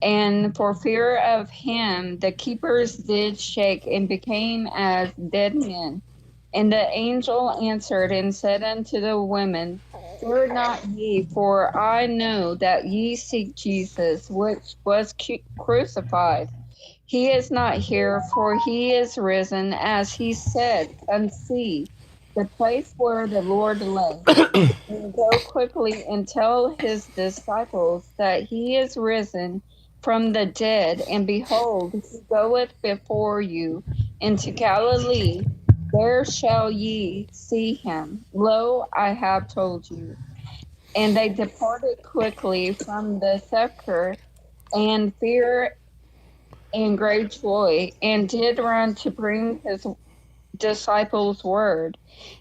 And for fear of him, the keepers did shake and became as dead men. And the angel answered and said unto the women, Fear not ye, for I know that ye seek Jesus, which was crucified. He is not here, for he is risen, as he said. And see, the place where the Lord lay. And go quickly and tell his disciples that he is risen from the dead, and behold, he goeth before you into Galilee. There shall ye see him. Lo, I have told you. And they departed quickly from the sepulchre, and fear and great joy, and did run to bring his disciples word.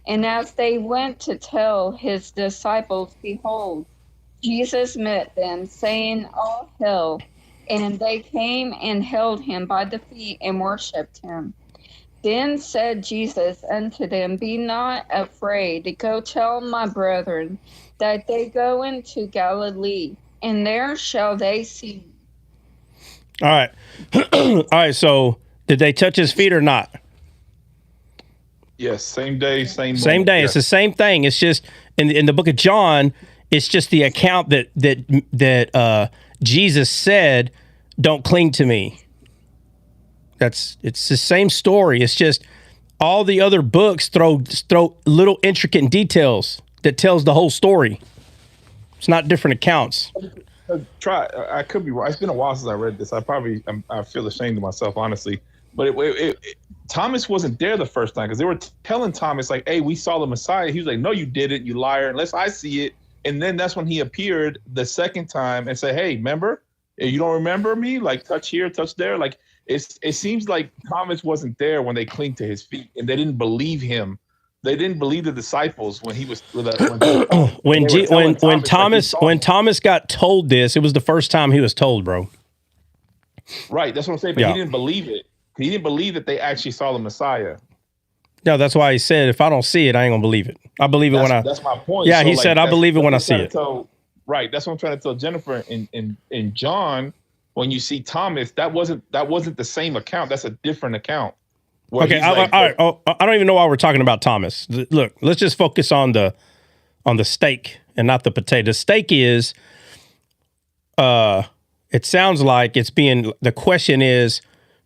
And as they went to tell his disciples, behold, Jesus met them, saying, All hail. And they came and held him by the feet and worshipped him. Then said Jesus unto them, Be not afraid. Go tell my brethren that they go into Galilee, and there shall they see me. All right. All right. So did they touch his feet or not? Yes, same day, same Same moment. day. Yes. It's the same thing. It's just in the book of John. It's just the account that Jesus said, "Don't cling to me." It's the same story. It's just all the other books throw little intricate details that tells the whole story. It's not different accounts. I could be wrong. It's been a while since I read this. I feel ashamed of myself, honestly. But Thomas wasn't there the first time because they were telling Thomas, like, hey, we saw the Messiah. He was like, no, you didn't, you liar, unless I see it. And then that's when he appeared the second time and said, hey, remember? You don't remember me? Like, touch here, touch there. Like, it seems like Thomas wasn't there when they clinged to his feet, and they didn't believe him. They didn't believe the disciples when he was when Thomas got told this. It was the first time he was told, bro. Right, that's what I'm saying. But he didn't believe it. He didn't believe that they actually saw the Messiah. No, that's why he said, if I don't see it, I ain't gonna believe it. I believe it when I. That's my point. Yeah, so he said, I believe it when I see it. Right, that's what I'm trying to tell Jennifer. In John, when you see Thomas, that wasn't the same account. That's a different account. Okay, all right. I don't even know why we're talking about Thomas. Look, let's just focus on the steak and not the potato. The steak is, it sounds like it's being. The question is,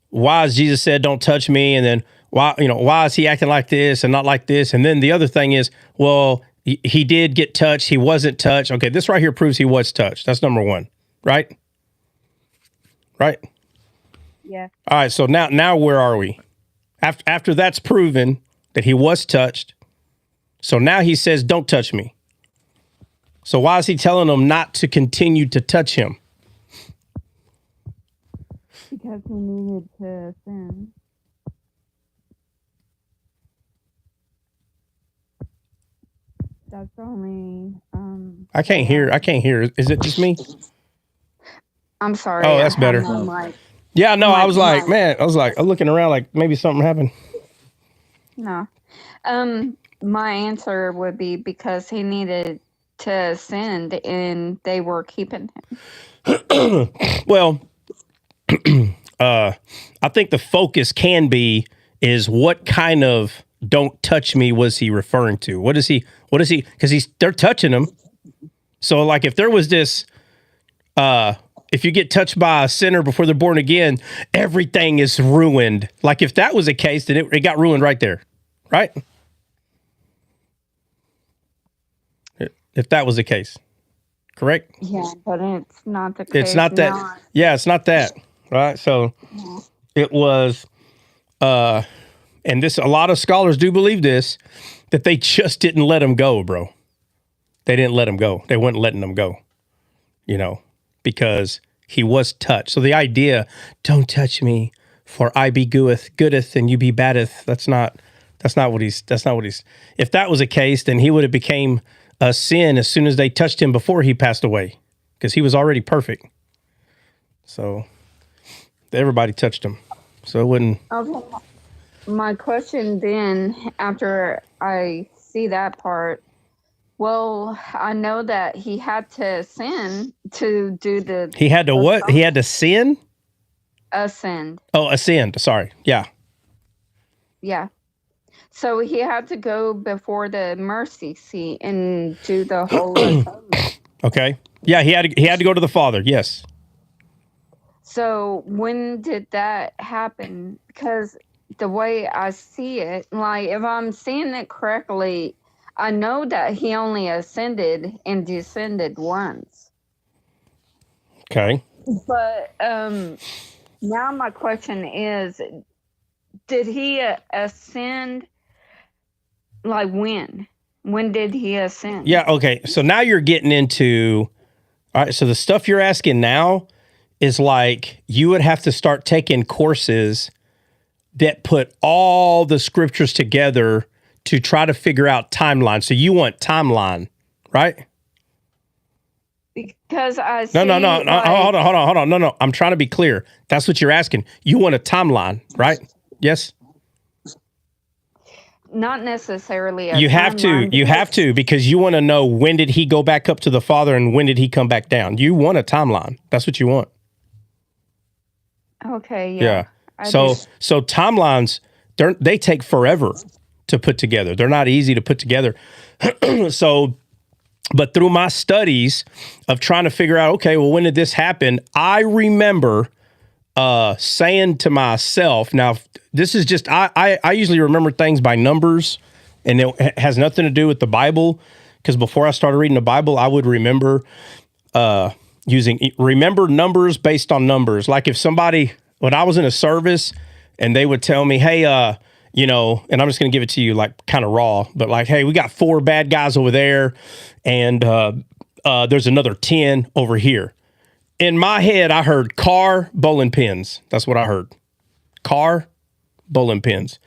why is Jesus said, "Don't touch me," and then why is he acting like this and not like this? And then the other thing is, well, he did get touched. He wasn't touched. Okay, this right here proves he was touched. That's number one, right? Right. Yeah. All right. So now where are we? After that's proven that he was touched, so now he says, "Don't touch me." So why is he telling them not to continue to touch him? Because he needed to sin. That's the only. I can't hear. Is it just me? I'm sorry. Oh, that's better. Yeah, no, I was like, I'm looking around like maybe something happened. No. My answer would be because he needed to ascend and they were keeping him. Well, I think the focus can be is what kind of "don't touch me" was he referring to? What is he, because they're touching him. So like if there was this, if you get touched by a sinner before they're born again, everything is ruined. Like if that was the case, then it got ruined right there, right? If that was the case, correct? Yeah, but it's not the case. It's not that. Now. Yeah, it's not that. Right. So it was, and this, a lot of scholars do believe this, that they just didn't let him go, bro. They didn't let him go. They weren't letting him go, because he was touched. So the idea, "Don't touch me, for I be goodeth and you be baddeth." That's not what he's. If that was the case, then he would have became a sin as soon as they touched him before he passed away, because he was already perfect. So everybody touched him. So it wouldn't. Okay. My question then, after I see that part, Well, I know that he had to sin to do He had to what? He had to sin? ascend. Oh, ascend. Sorry. Yeah. Yeah. So he had to go before the mercy seat and do the whole atonement. Okay. Yeah, he had to go to the Father. Yes. So when did that happen? Because the way I see it, like if I'm seeing it correctly, I know that he only ascended and descended once. Okay. But now my question is, did he ascend? Like when? When did he ascend? Yeah, okay. So now you're getting into all right, so the stuff you're asking now is like you would have to start taking courses that put all the scriptures together to try to figure out timeline. So you want timeline, right? Because I see, No, no, no, like, hold on. No. I'm trying to be clear. That's what you're asking. You want a timeline, right? Yes. not necessarily a You have to. timeline, You have to because you want to know when did he go back up to the Father and when did he come back down. You want a timeline. That's what you want. Okay, Yeah. I So do. timelines they take forever to put together. They're not easy to put together. So but through my studies of trying to figure out, okay, well, when did this happen? I remember saying to myself, now this is just I usually remember things by numbers, and it has nothing to do with the Bible. Because before I started reading the Bible, I would remember remember numbers based on numbers. Like if somebody, when I was in a service and they would tell me, hey, and I'm just going to give it to you like kind of raw, but like, hey, we got 4 bad guys over there and there's another 10 over here. In my head, I heard car, bowling pins. That's what I heard. Car, bowling pins.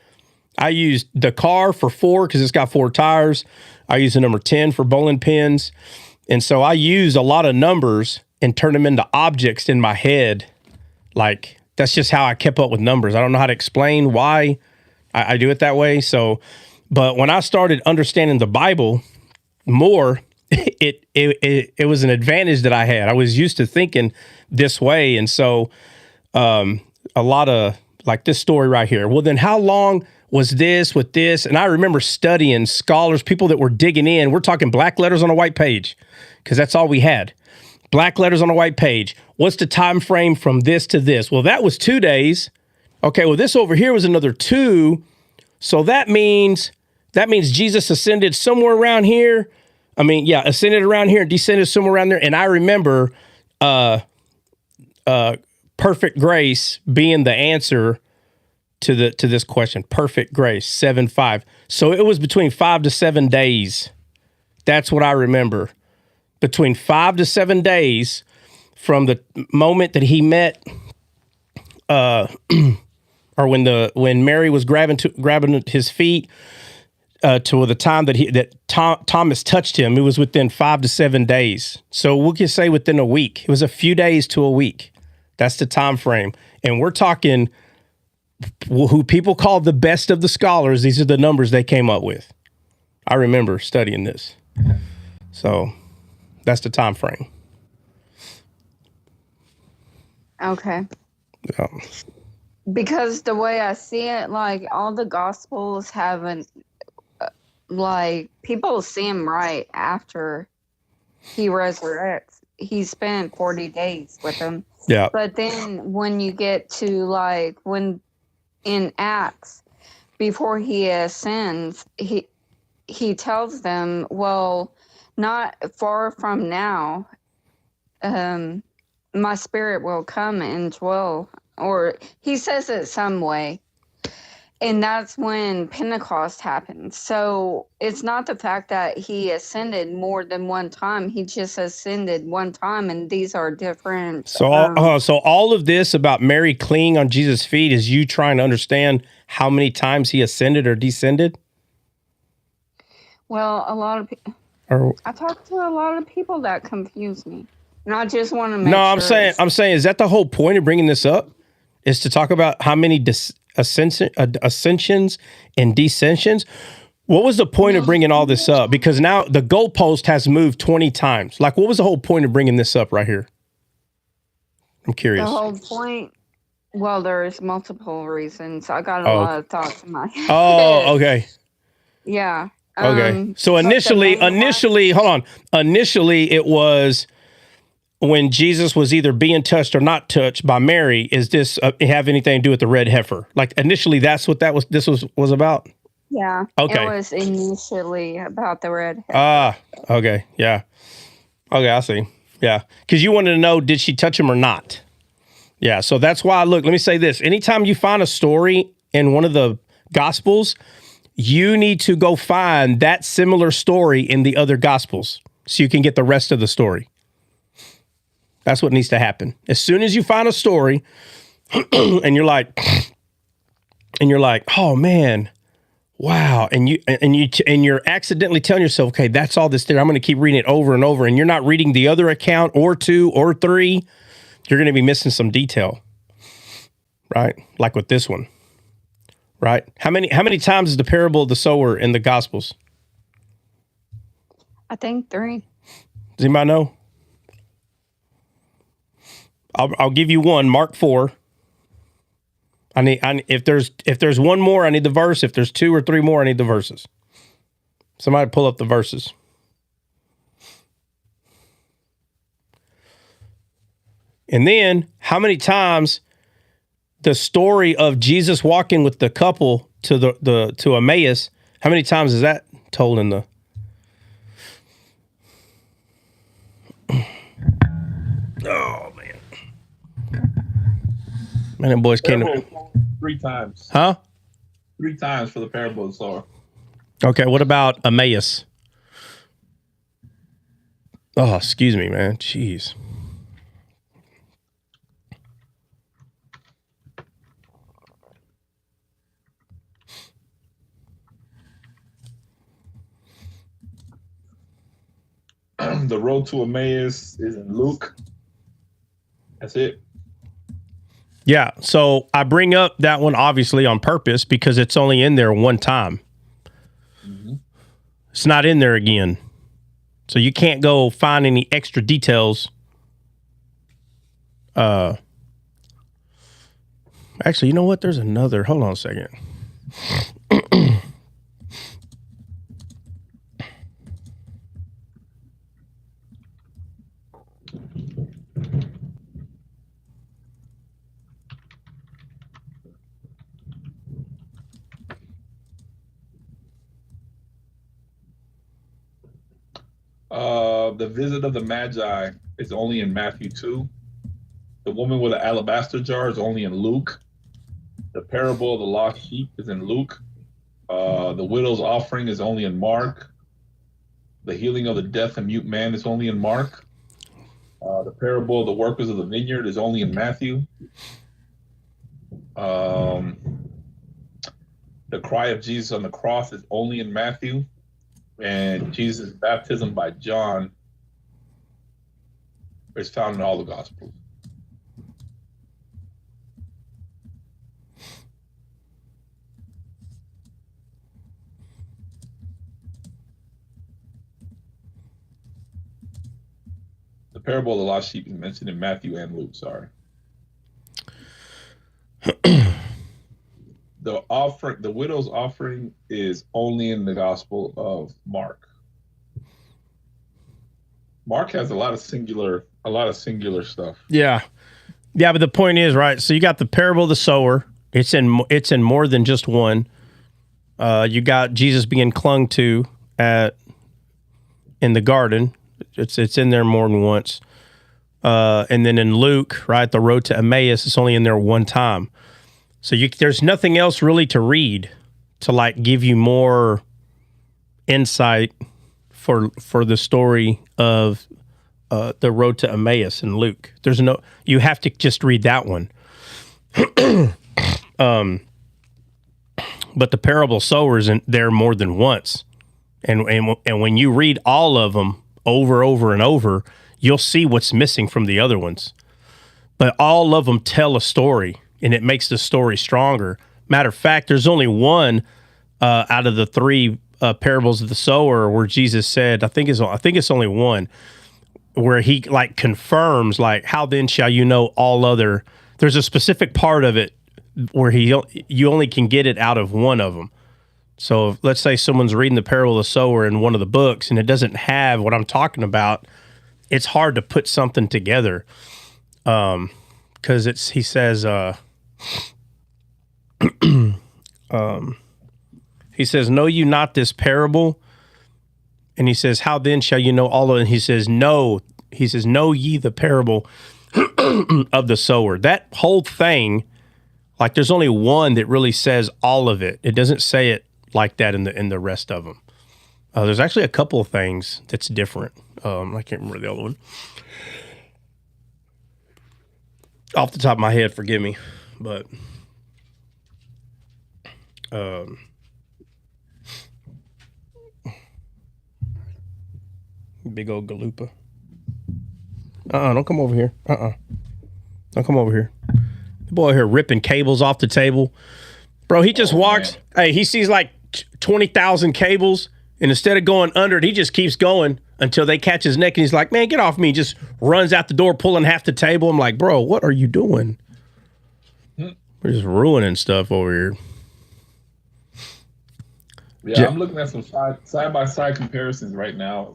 I used the car for 4 because it's got 4 tires. I used the number 10 for bowling pins. And so I used a lot of numbers and turned them into objects in my head. Like, that's just how I kept up with numbers. I don't know how to explain why I do it that way. So, but when I started understanding the Bible more, it was an advantage that I had. I was used to thinking this way. And so a lot of like this story right here. Well, then how long was this with this? And I remember studying scholars, people that were digging in. We're talking black letters on a white page because that's all we had. Black letters on a white page. What's the time frame from this to this? Well, that was 2 days. Okay, well, this over here was another 2. So that means Jesus ascended somewhere around here. I mean, yeah, ascended around here and descended somewhere around there. And I remember perfect grace being the answer to this question. Perfect grace, 7-5. So it was between 5 to 7 days. That's what I remember. Between 5 to 7 days from the moment that he met or when Mary was grabbing his feet to the time that Thomas touched him, it was within 5 to 7 days. So we can say within a week. It was a few days to a week. That's the time frame. And we're talking who people call the best of the scholars. These are the numbers they came up with. I remember studying this. So that's the time frame. Okay. Yeah. Because the way I see it, like all the gospels haven't, like people see him right after he resurrects. He spent 40 days with them. Yeah. But then when you get to like when in Acts, before he ascends, he tells them, well, not far from now, my spirit will come and dwell, or he says it some way. And that's when Pentecost happened. So it's not the fact that he ascended more than one time. He just ascended one time, and these are different. So all of this about Mary clinging on Jesus' feet is you trying to understand how many times he ascended or descended? Well, a lot of people. I talked to a lot of people that confuse me, and I just want to make sure. I'm saying, is that the whole point of bringing this up? Is to talk about how many ascensions and descensions? What was the point of bringing all this up? Because now the goalpost has moved 20 times. Like, what was the whole point of bringing this up right here? I'm curious. The whole point, well, there's multiple reasons. I got a lot of thoughts in my head. Oh, okay. Yeah. Okay. So initially, hold on. Initially, it was when Jesus was either being touched or not touched by Mary. Is this have anything to do with the red heifer? Like initially, that's what this was about. Yeah. Okay. It was initially about the red heifer. Ah. Okay. Yeah. Okay. I see. Yeah. Because you wanted to know, did she touch him or not? Yeah. So that's why. Look, let me say this: anytime you find a story in one of the Gospels, you need to go find that similar story in the other Gospels so you can get the rest of the story. That's what needs to happen. As soon as you find a story and you're like, oh man, wow. And you're accidentally telling yourself, okay, that's all this there. I'm going to keep reading it over and over. And you're not reading the other account or 2 or 3. You're going to be missing some detail, right? Like with this one. Right? How many times is the parable of the sower in the Gospels? I think 3. Does anybody know? I'll give you one. Mark 4. If there's one more, I need the verse. If there's 2 or 3 more, I need the verses. Somebody pull up the verses. And then, how many times the story of Jesus walking with the couple to Emmaus, how many times is that told in the? Oh man, them boys came to 3 times. Huh? 3 times for the parable of the sower. Okay, what about Emmaus? Oh, excuse me, man. Jeez. The road to Emmaus is in Luke. That's it. Yeah, so I bring up that one obviously on purpose because it's only in there one time. Mm-hmm. It's not in there again. So you can't go find any extra details. Actually, you know what? There's another. Hold on a second. The visit of the Magi is only in Matthew 2. The woman with the alabaster jar is only in Luke. The parable of the lost sheep is in Luke. The widow's offering is only in Mark. The healing of the deaf and mute man is only in Mark. The parable of the workers of the vineyard is only in Matthew. The cry of Jesus on the cross is only in Matthew. And Jesus' baptism by John is found in all the Gospels. The parable of the lost sheep is mentioned in Matthew and Luke, sorry. The widow's offering is only in the Gospel of Mark. Mark has a lot of singular stuff. Yeah. Yeah, but the point is, right, so you got the parable of the sower. It's in more than just one. You got Jesus being clung to in the garden. It's in there more than once. And then in Luke, right, the road to Emmaus, it's only in there one time. So there's nothing else really to read to like give you more insight for the story of the road to Emmaus in Luke. You have to just read that one. But the parable sower isn't there more than once. And when you read all of them over and over, you'll see what's missing from the other ones. But all of them tell a story, and it makes the story stronger. Matter of fact, there's only one out of the 3 parables of the sower where Jesus said, I think it's only one, where he like confirms, like, how then shall you know all other? There's a specific part of it where you only can get it out of one of them. So if, let's say someone's reading the parable of the sower in one of the books and it doesn't have what I'm talking about, it's hard to put something together. Because he says, he says, know you not this parable? And he says, how then shall you know all of it? And he says, know ye the parable of the sower. That whole thing, like, there's only one that really says all of it. It doesn't say it like that in the rest of them. There's actually a couple of things that's different. I can't remember the other one. Off the top of my head, forgive me. But big old galupa. Don't come over here. Don't come over here. The boy here ripping cables off the table. Bro, he just walks. Man. Hey, he sees like 20,000 cables, and instead of going under it, he just keeps going until they catch his neck, and he's like, man, get off me. Just runs out the door, pulling half the table. I'm like, bro, what are you doing? We're just ruining stuff over here. Yeah, I'm looking at some side-by-side comparisons right now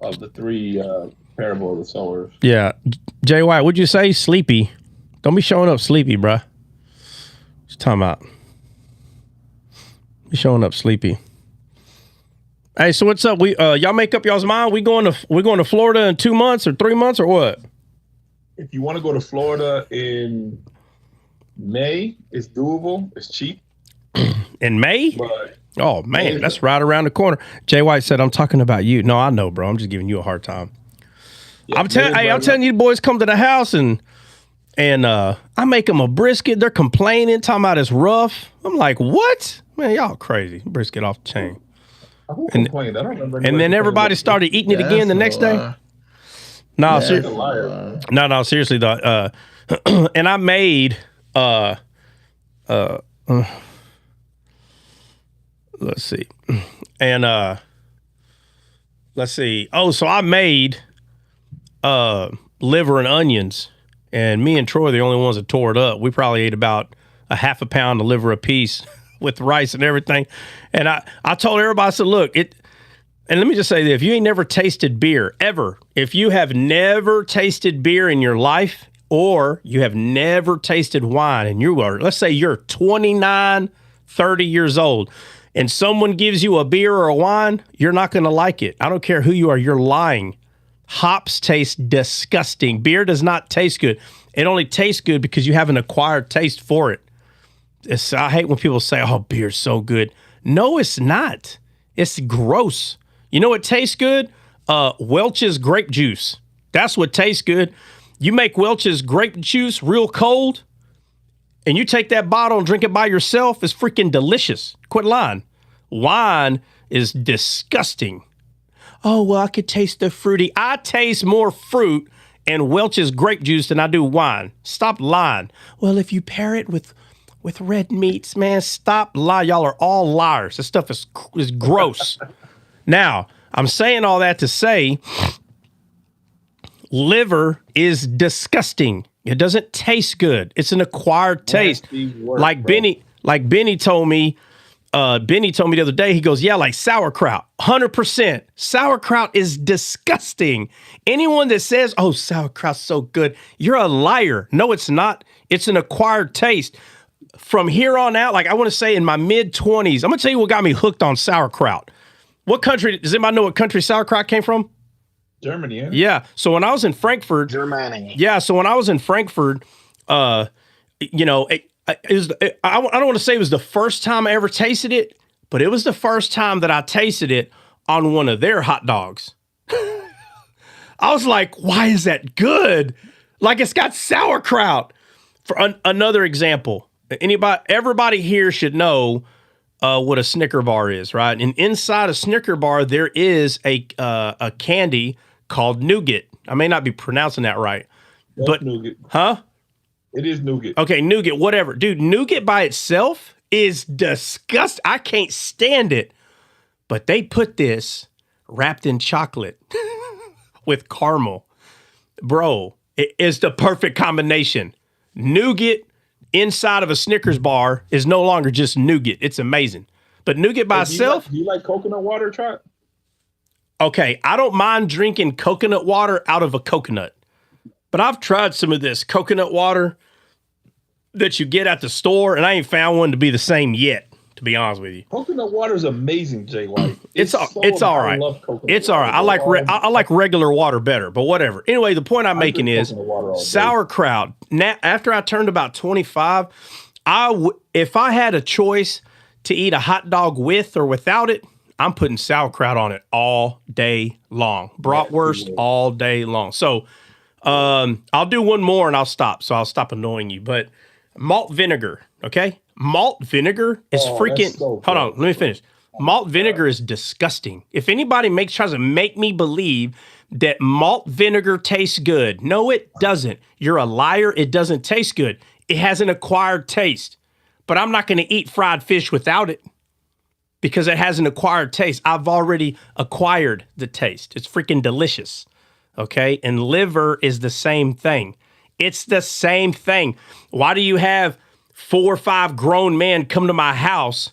of the three parable of the sowers. Yeah. Jay White, would you say sleepy? Don't be showing up sleepy, bruh. Just talking about. Be showing up sleepy. Hey, so what's up? We y'all make up y'all's mind. We going to Florida in 2 months or 3 months or what? If you want to go to Florida in May, it's doable. It's cheap. In May? But oh man, that's right around the corner. Jay White said, "I'm talking about you." No, I know, bro. I'm just giving you a hard time. Yeah, I'm telling you, boys, come to the house and I make them a brisket. They're complaining, talking about it's rough. I'm like, what? Man, y'all crazy. Brisket off the chain. And then everybody started eating it again the next day. No, seriously though. And I made let's see. And let's see. Oh, so I made liver and onions, and me and Troy are the only ones that tore it up. We probably ate about a half a pound of liver apiece with rice and everything. And I told everybody, I said, look, and let me just say that if you ain't never tasted beer, ever, if you have never tasted beer in your life, or you have never tasted wine and let's say you're 29, 30 years old, and someone gives you a beer or a wine, you're not going to like it. I don't care who you are, you're lying. Hops taste disgusting. Beer does not taste good. It only tastes good because you have an acquired taste for it. I hate when people say, oh, beer's so good. No, it's not. It's gross. You know what tastes good? Welch's grape juice. That's what tastes good. You make Welch's grape juice real cold, and you take that bottle and drink it by yourself, it's freaking delicious. Quit lying. Wine is disgusting. Oh, well, I could taste the fruity. I taste more fruit and Welch's grape juice than I do wine. Stop lying. Well, if you pair it with red meats, man, stop lying. Y'all are all liars. This stuff is gross. Now, I'm saying all that to say liver is disgusting. It doesn't taste good. It's an acquired taste. Like Benny told me the other day, he goes, yeah, like sauerkraut, 100%. Sauerkraut is disgusting. Anyone that says, oh, sauerkraut's so good, you're a liar. No, it's not. It's an acquired taste. From here on out, like I want to say in my mid-20s, I'm going to tell you what got me hooked on sauerkraut. What country, does anybody know what country sauerkraut came from? Germany, yeah. Yeah. So when I was in Frankfurt. Germany. Yeah. So when I was in Frankfurt, I don't want to say it was the first time I ever tasted it, but it was the first time that I tasted it on one of their hot dogs. I was like, why is that good? Like it's got sauerkraut. For another example, everybody here should know what a Snicker bar is, right? And inside a Snicker bar, there is a candy called nougat. I may not be pronouncing that right. That's but nougat. Huh? It is nougat. Okay, nougat, whatever. Dude, nougat by itself is disgusting. I can't stand it. But they put this wrapped in chocolate with caramel. Bro, it is the perfect combination. Nougat inside of a Snickers bar is no longer just nougat. It's amazing. But nougat by itself. Do you like coconut water, Trot? Okay, I don't mind drinking coconut water out of a coconut. But I've tried some of this coconut water that you get at the store, and I ain't found one to be the same yet, to be honest with you. Coconut water is amazing, Jay White. It's all right. It's all right. I like regular water better, but whatever. Anyway, the point I'm making is sauerkraut. Now, after I turned about 25, if I had a choice to eat a hot dog with or without it, I'm putting sauerkraut on it all day long. Bratwurst all day long. So I'll do one more and I'll stop. So I'll stop annoying you. But malt vinegar, okay? Malt vinegar is freaking. Hold on, let me finish. Malt vinegar is disgusting. If anybody tries to make me believe that malt vinegar tastes good, no, it doesn't. You're a liar. It doesn't taste good. It has an acquired taste. But I'm not going to eat fried fish without it because it has an acquired taste. I've already acquired the taste. It's freaking delicious. Okay, and liver is the same thing. It's the same thing. Why do you have 4 or 5 grown men come to my house?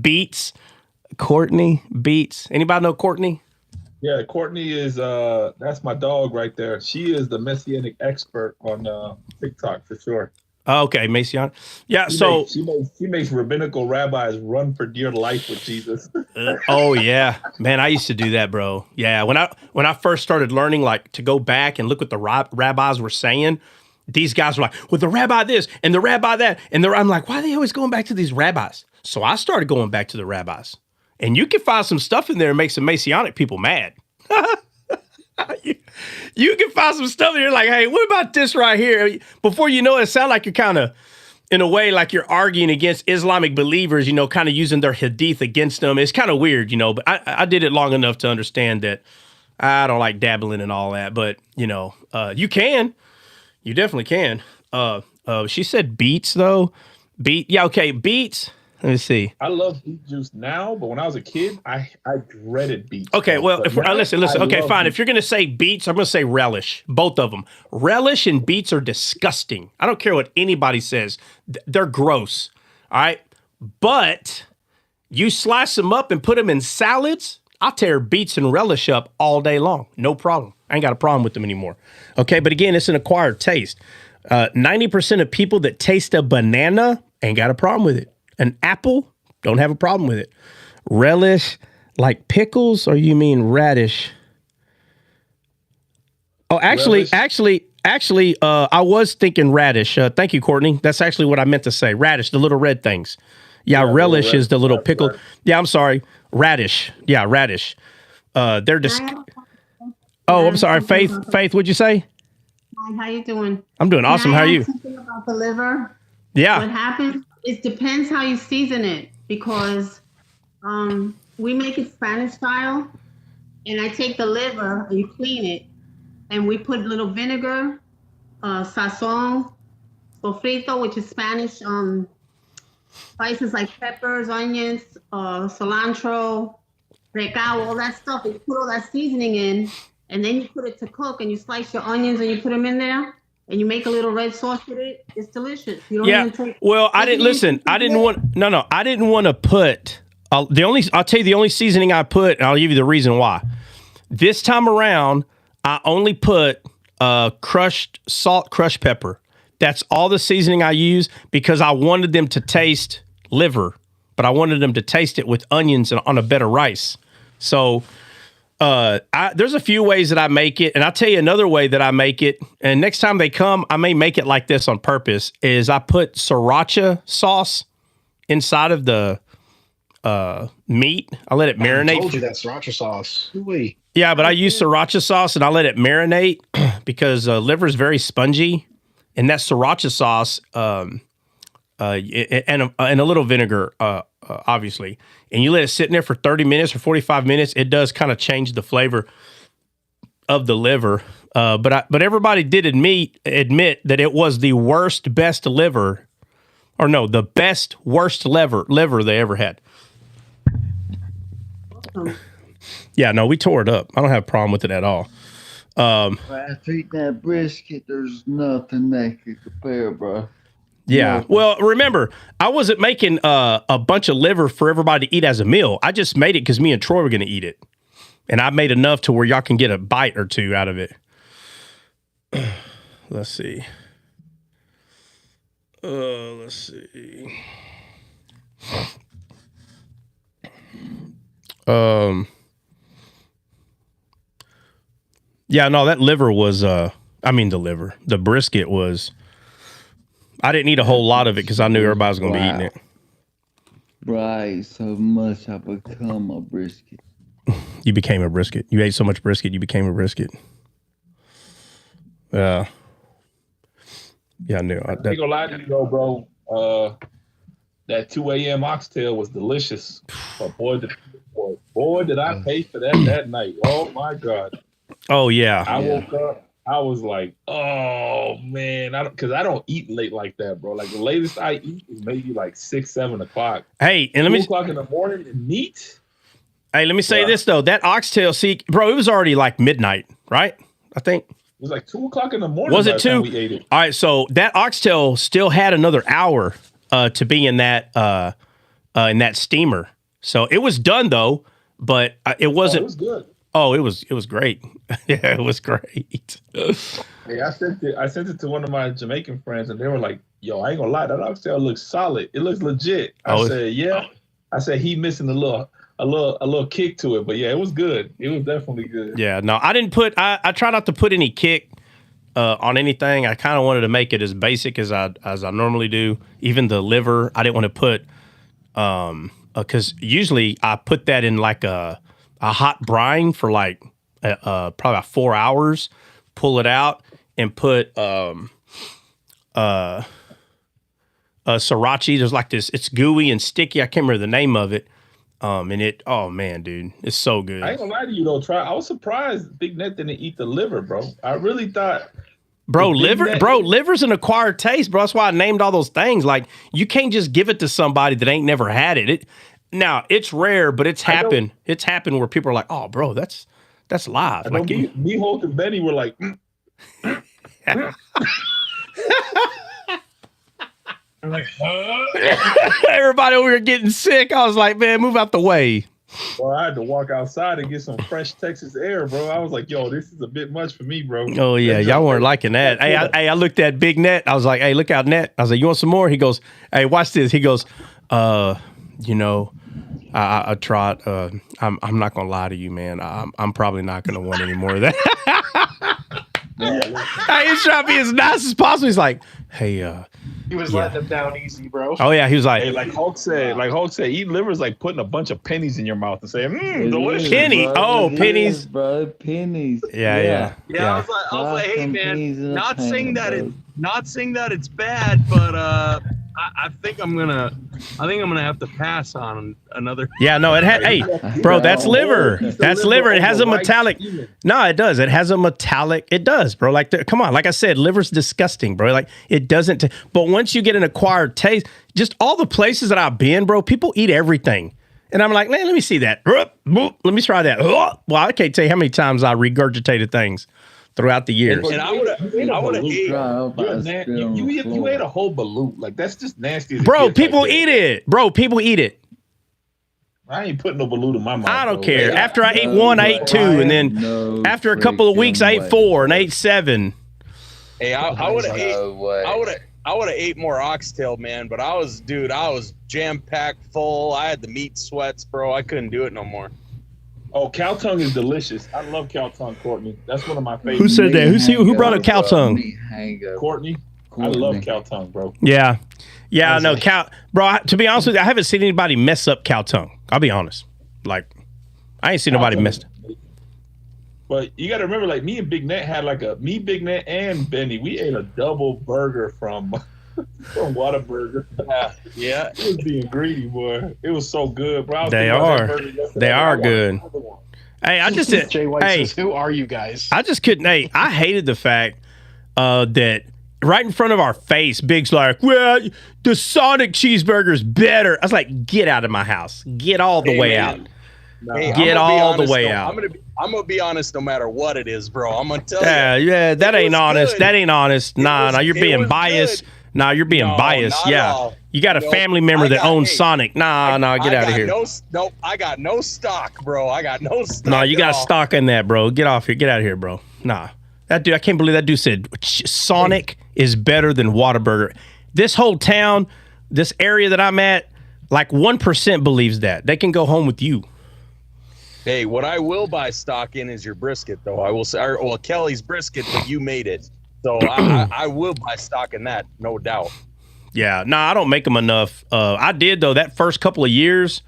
Beats. Courtney, Beats. Anybody know Courtney? Yeah, Courtney is, that's my dog right there. She is the messianic expert on TikTok for sure. Okay, Mason. Yeah, she makes rabbinical rabbis run for dear life with Jesus. Oh yeah, man, I used to do that, bro. Yeah, when I first started learning, like to go back and look what the rabbis were saying, these guys were like, "Well, the rabbi this and the rabbi that," and I'm like, "Why are they always going back to these rabbis?" So I started going back to the rabbis, and you can find some stuff in there that makes some Messianic people mad. You can find some stuff and you're like, hey, what about this right here? Before you know it, sounds like you're kind of, in a way, like you're arguing against Islamic believers, kind of using their hadith against them. It's kind of weird, but I did it long enough to understand that I don't like dabbling and all that. But, you can. You definitely can. She said beets, though. Yeah, okay, beets. Let me see. I love beet juice now, but when I was a kid, I dreaded beets. Okay, well, listen. Okay, fine. If you're going to say beets, I'm going to say relish. Both of them. Relish and beets are disgusting. I don't care what anybody says. They're gross. All right? But you slice them up and put them in salads, I'll tear beets and relish up all day long. No problem. I ain't got a problem with them anymore. Okay, but again, it's an acquired taste. 90% of people that taste a banana ain't got a problem with it. An apple, don't have a problem with it. Relish, like pickles, or you mean radish? Oh, actually, I was thinking radish. Thank you, Courtney. That's actually what I meant to say. Radish, the little red things. Yeah, relish is the little pickle. Right. Yeah, I'm sorry. Radish. Yeah, radish. They're just. Oh, I'm sorry. Faith, what'd you say? Hi, how you doing? I'm doing awesome. How are you? Something about the liver. Yeah. What happens? It depends how you season it, because we make it Spanish style, and I take the liver and you clean it, and we put little vinegar, sazon, sofrito, which is Spanish, spices like peppers, onions, cilantro, recao, all that stuff. And you put all that seasoning in, and then you put it to cook, and you slice your onions and you put them in there. And you make a little red sauce with it. It's delicious. You don't even take. Well, I didn't listen. I didn't want to put I'll tell you the only seasoning I put, and I'll give you the reason why. This time around, I only put crushed salt, crushed pepper. That's all the seasoning I use because I wanted them to taste liver, but I wanted them to taste it with onions and on a bed of rice. So. There's a few ways that I make it, and I'll tell you another way that I make it. And next time they come, I may make it like this on purpose. Is I put sriracha sauce inside of the meat. I let it marinate. I told you that sriracha sauce. Ooh-wee. Yeah, but I use sriracha sauce and I let it marinate because liver is very spongy, and that sriracha sauce and a little vinegar, obviously. And you let it sit in there for 30 minutes or 45 minutes, it does kind of change the flavor of the liver. But everybody did admit that it was the best liver Or no, the best, worst liver they ever had. Yeah, no, we tore it up. I don't have a problem with it at all. After eating that brisket, there's nothing that could compare, bro. Yeah. Well, remember, I wasn't making a bunch of liver for everybody to eat as a meal. I just made it because me and Troy were going to eat it. And I made enough to where y'all can get a bite or two out of it. Let's see. Let's see. Yeah, no, that liver was, the brisket was, I didn't eat a whole lot of it because I knew everybody was going to be eating it. Bro, I ate so much I become a brisket. You became a brisket. You ate so much brisket, you became a brisket. Yeah, I knew. I ain't gonna lie to you though, bro. That 2 a.m. oxtail was delicious. But boy, did I pay for that night. Oh my God. Oh yeah. I woke up. I was like, oh man, because I don't eat late like that, bro. Like the latest I eat is maybe like 6, 7 o'clock. Hey, and 2 o'clock in the morning and meat. Hey, let me say this though. That oxtail, see, bro, it was already like midnight, right? I think. It was like 2 o'clock in the morning. Was it 2? We ate it. All right, so that oxtail still had another hour to be in that steamer. So it was done though, but it wasn't. It was good. Oh, it was great. Yeah, it was great. Hey, I sent it to one of my Jamaican friends, and they were like, "Yo, I ain't gonna lie, that oxtail looks solid. It looks legit." I said, "Yeah." I said he missing a little kick to it, but yeah, it was good. It was definitely good. Yeah, no, I didn't put. I try not to put any kick on anything. I kind of wanted to make it as basic as I normally do. Even the liver, I didn't want to put because usually I put that in like a hot brine for like probably about 4 hours. Pull it out and put sriracha. There's like this. It's gooey and sticky. I can't remember the name of it. And it, oh man, dude, it's so good. I ain't gonna lie to you though, I was surprised Big Net didn't eat the liver, bro. I really thought, liver's an acquired taste, bro. That's why I named all those things. Like you can't just give it to somebody that ain't never had it. Now it's rare, but it's happened. It's happened where people are like, "Oh, bro, that's live." I know like me, Holt, and Benny were like, I'm like, huh? Everybody over here getting sick. I was like, man, move out the way. Well, I had to walk outside and get some fresh Texas air, bro. I was like, yo, this is a bit much for me, bro. Oh, yeah. Y'all weren't liking that. Hey, I looked at Big Net. I was like, hey, look out, Net. I was like, you want some more? He goes, hey, watch this. He goes, I tried. I'm not going to lie to you, man. I'm probably not going to want any more of that. Hey, he's trying to be as nice as possible. He's like, hey, he was letting them down easy, bro. Oh yeah, he was like, hey, like Hulk said, eating liver is like putting a bunch of pennies in your mouth and saying, delicious. Penny. Bro, oh, pennies, bro, pennies. Yeah. I was like, hey man, not saying that it's bad, but I think I'm gonna have to pass on another. Yeah, no, it had. Hey, bro, that's liver. That's liver. It has a metallic. No, it does. It has a metallic. It does, bro. Like, come on. Like I said, liver's disgusting, bro. Like, it doesn't. But once you get an acquired taste, just all the places that I've been, bro, people eat everything, and I'm like, man, let me see that. Let me try that. Well, I can't tell you how many times I regurgitated things throughout the years. And I would have ate. You ate a whole balut. Like that's just nasty. Bro, people eat it. Bro, people eat it. I ain't putting no balut in my mouth. I don't care. After I ate one, I ate two, and then after a couple of weeks, I ate 4 and I ate 7. Hey, I would have ate more oxtail, man. But I was jam packed full. I had the meat sweats, bro. I couldn't do it no more. Oh, cow tongue is delicious. I love cow tongue, Courtney. That's one of my favorites. Who said that? Who brought up cow tongue? Courtney. I love cow tongue, bro. Yeah, no cow, bro. To be honest with you, I haven't seen anybody mess up cow tongue. I'll be honest. Like, I ain't seen nobody mess. But you got to remember, like me and Big Net had Big Net and Benny. We ate a double burger from Whataburger. Yeah. It was being greedy, boy. It was so good, bro. They are good. Hey, I just Jay White says, who are you guys? I just couldn't. Hey, I hated the fact that right in front of our face. Big's like, well, the Sonic cheeseburger's better. I was like, get out of my house. Get all the way out. Hey, Get all the way out. I'm gonna be honest no matter what it is, bro. I'm gonna tell you. Yeah, that ain't honest. Good. That ain't honest. Nah, you're being biased. Good. Nah, you're being biased. Yeah. You got a family member that owns Sonic. Nah, get out of here. No, I got no stock, bro. I got no stock. No, you got stock in that, bro. Get off here. Get out of here, bro. Nah. That dude, I can't believe that dude said Sonic is better than Whataburger. This whole town, this area that I'm at, like 1% believes that. They can go home with you. Hey, what I will buy stock in is your brisket, though. I will say, well, Kelly's brisket, but you made it. So I will buy stock in that, no doubt. Yeah, I don't make them enough. I did, though, that first couple of years.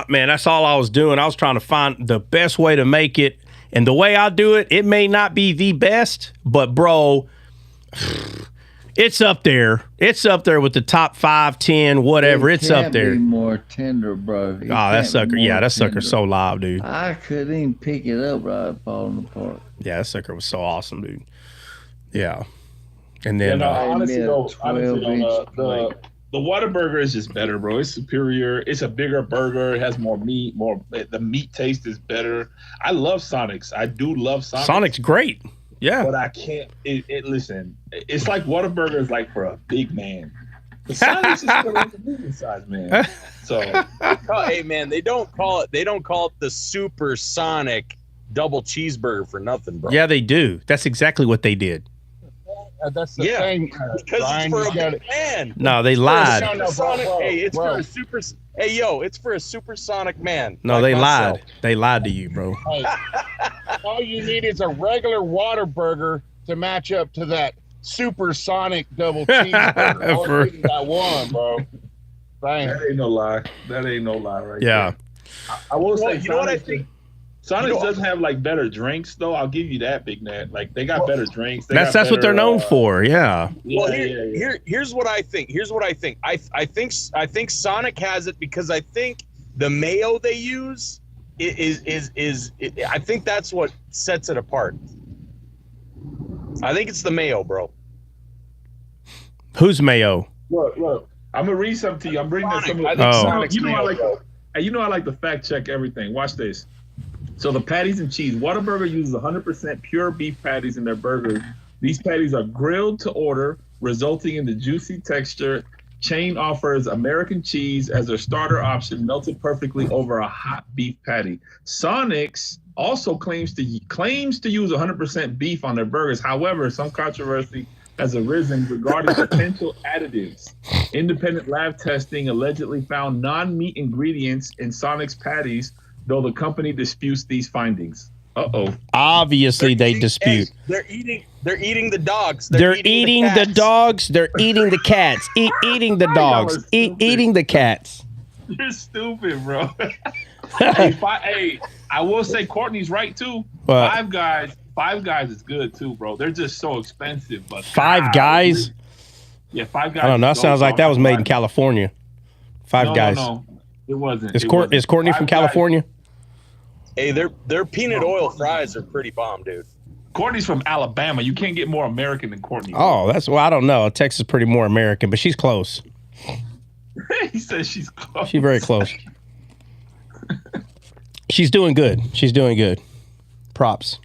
Man, that's all I was doing. I was trying to find the best way to make it. And the way I do it, it may not be the best, but, bro, it's up there. It's up there with the top 5, 10, whatever. It's up there. Be more tender, bro. That sucker. Yeah, that sucker's so live, dude. I couldn't even pick it up right falling apart. Yeah, that sucker was so awesome, dude. Yeah. And then honestly, the Whataburger is just better, bro. It's superior. It's a bigger burger. It has more meat. The meat taste is better. I love Sonic's. I do love Sonic's. Sonic's great. Yeah. But I can't. Listen, it's like Whataburger is like for a big man. The Sonic's is for like a medium-sized man. So, hey man, they don't call it the Super Sonic double cheeseburger for nothing, bro. Yeah, they do. That's exactly what they did. That's the thing. Because it's for a big man. No, they lied. It's for a supersonic man. No, they lied. They lied to you, bro. Hey, all you need is a regular Whataburger to match up to that supersonic double cheeseburger. All you need is that one, bro. Dang. That ain't no lie. Right yeah. there. I will say, you know what I think? Sonic doesn't have like better drinks though. I'll give you that, Big Nat. Like they got better drinks. That's what they're known for. Yeah. Well, here's what I think. I think Sonic has it because I think the mayo they use is I think that's what sets it apart. I think it's the mayo, bro. Who's mayo? Look. I'm gonna read something to you. I'm bringing some. I like to fact check everything. Watch this. So the patties and cheese. Whataburger uses 100% pure beef patties in their burgers. These patties are grilled to order, resulting in the juicy texture. Chain offers American cheese as their starter option, melted perfectly over a hot beef patty. Sonic's also claims to use 100% beef on their burgers. However, some controversy has arisen regarding potential additives. Independent lab testing allegedly found non-meat ingredients in Sonic's patties, though the company disputes these findings. Obviously, they dispute. They're eating the dogs. They're eating the dogs. They're eating the cats. Eating the dogs. Eating the cats. You're stupid, bro. Hey, I will say Courtney's right too. What? Five Guys is good too, bro. They're just so expensive. But Five Guys? Yeah, Five Guys. I don't know. That sounds like that was made in California. Five Guys. No, it wasn't. Is Courtney from California? Hey, their peanut oil fries are pretty bomb, dude. Courtney's from Alabama. You can't get more American than Courtney. Oh, I don't know. Texas is pretty more American, but she's close. He says she's close. She's very close. She's doing good. Props.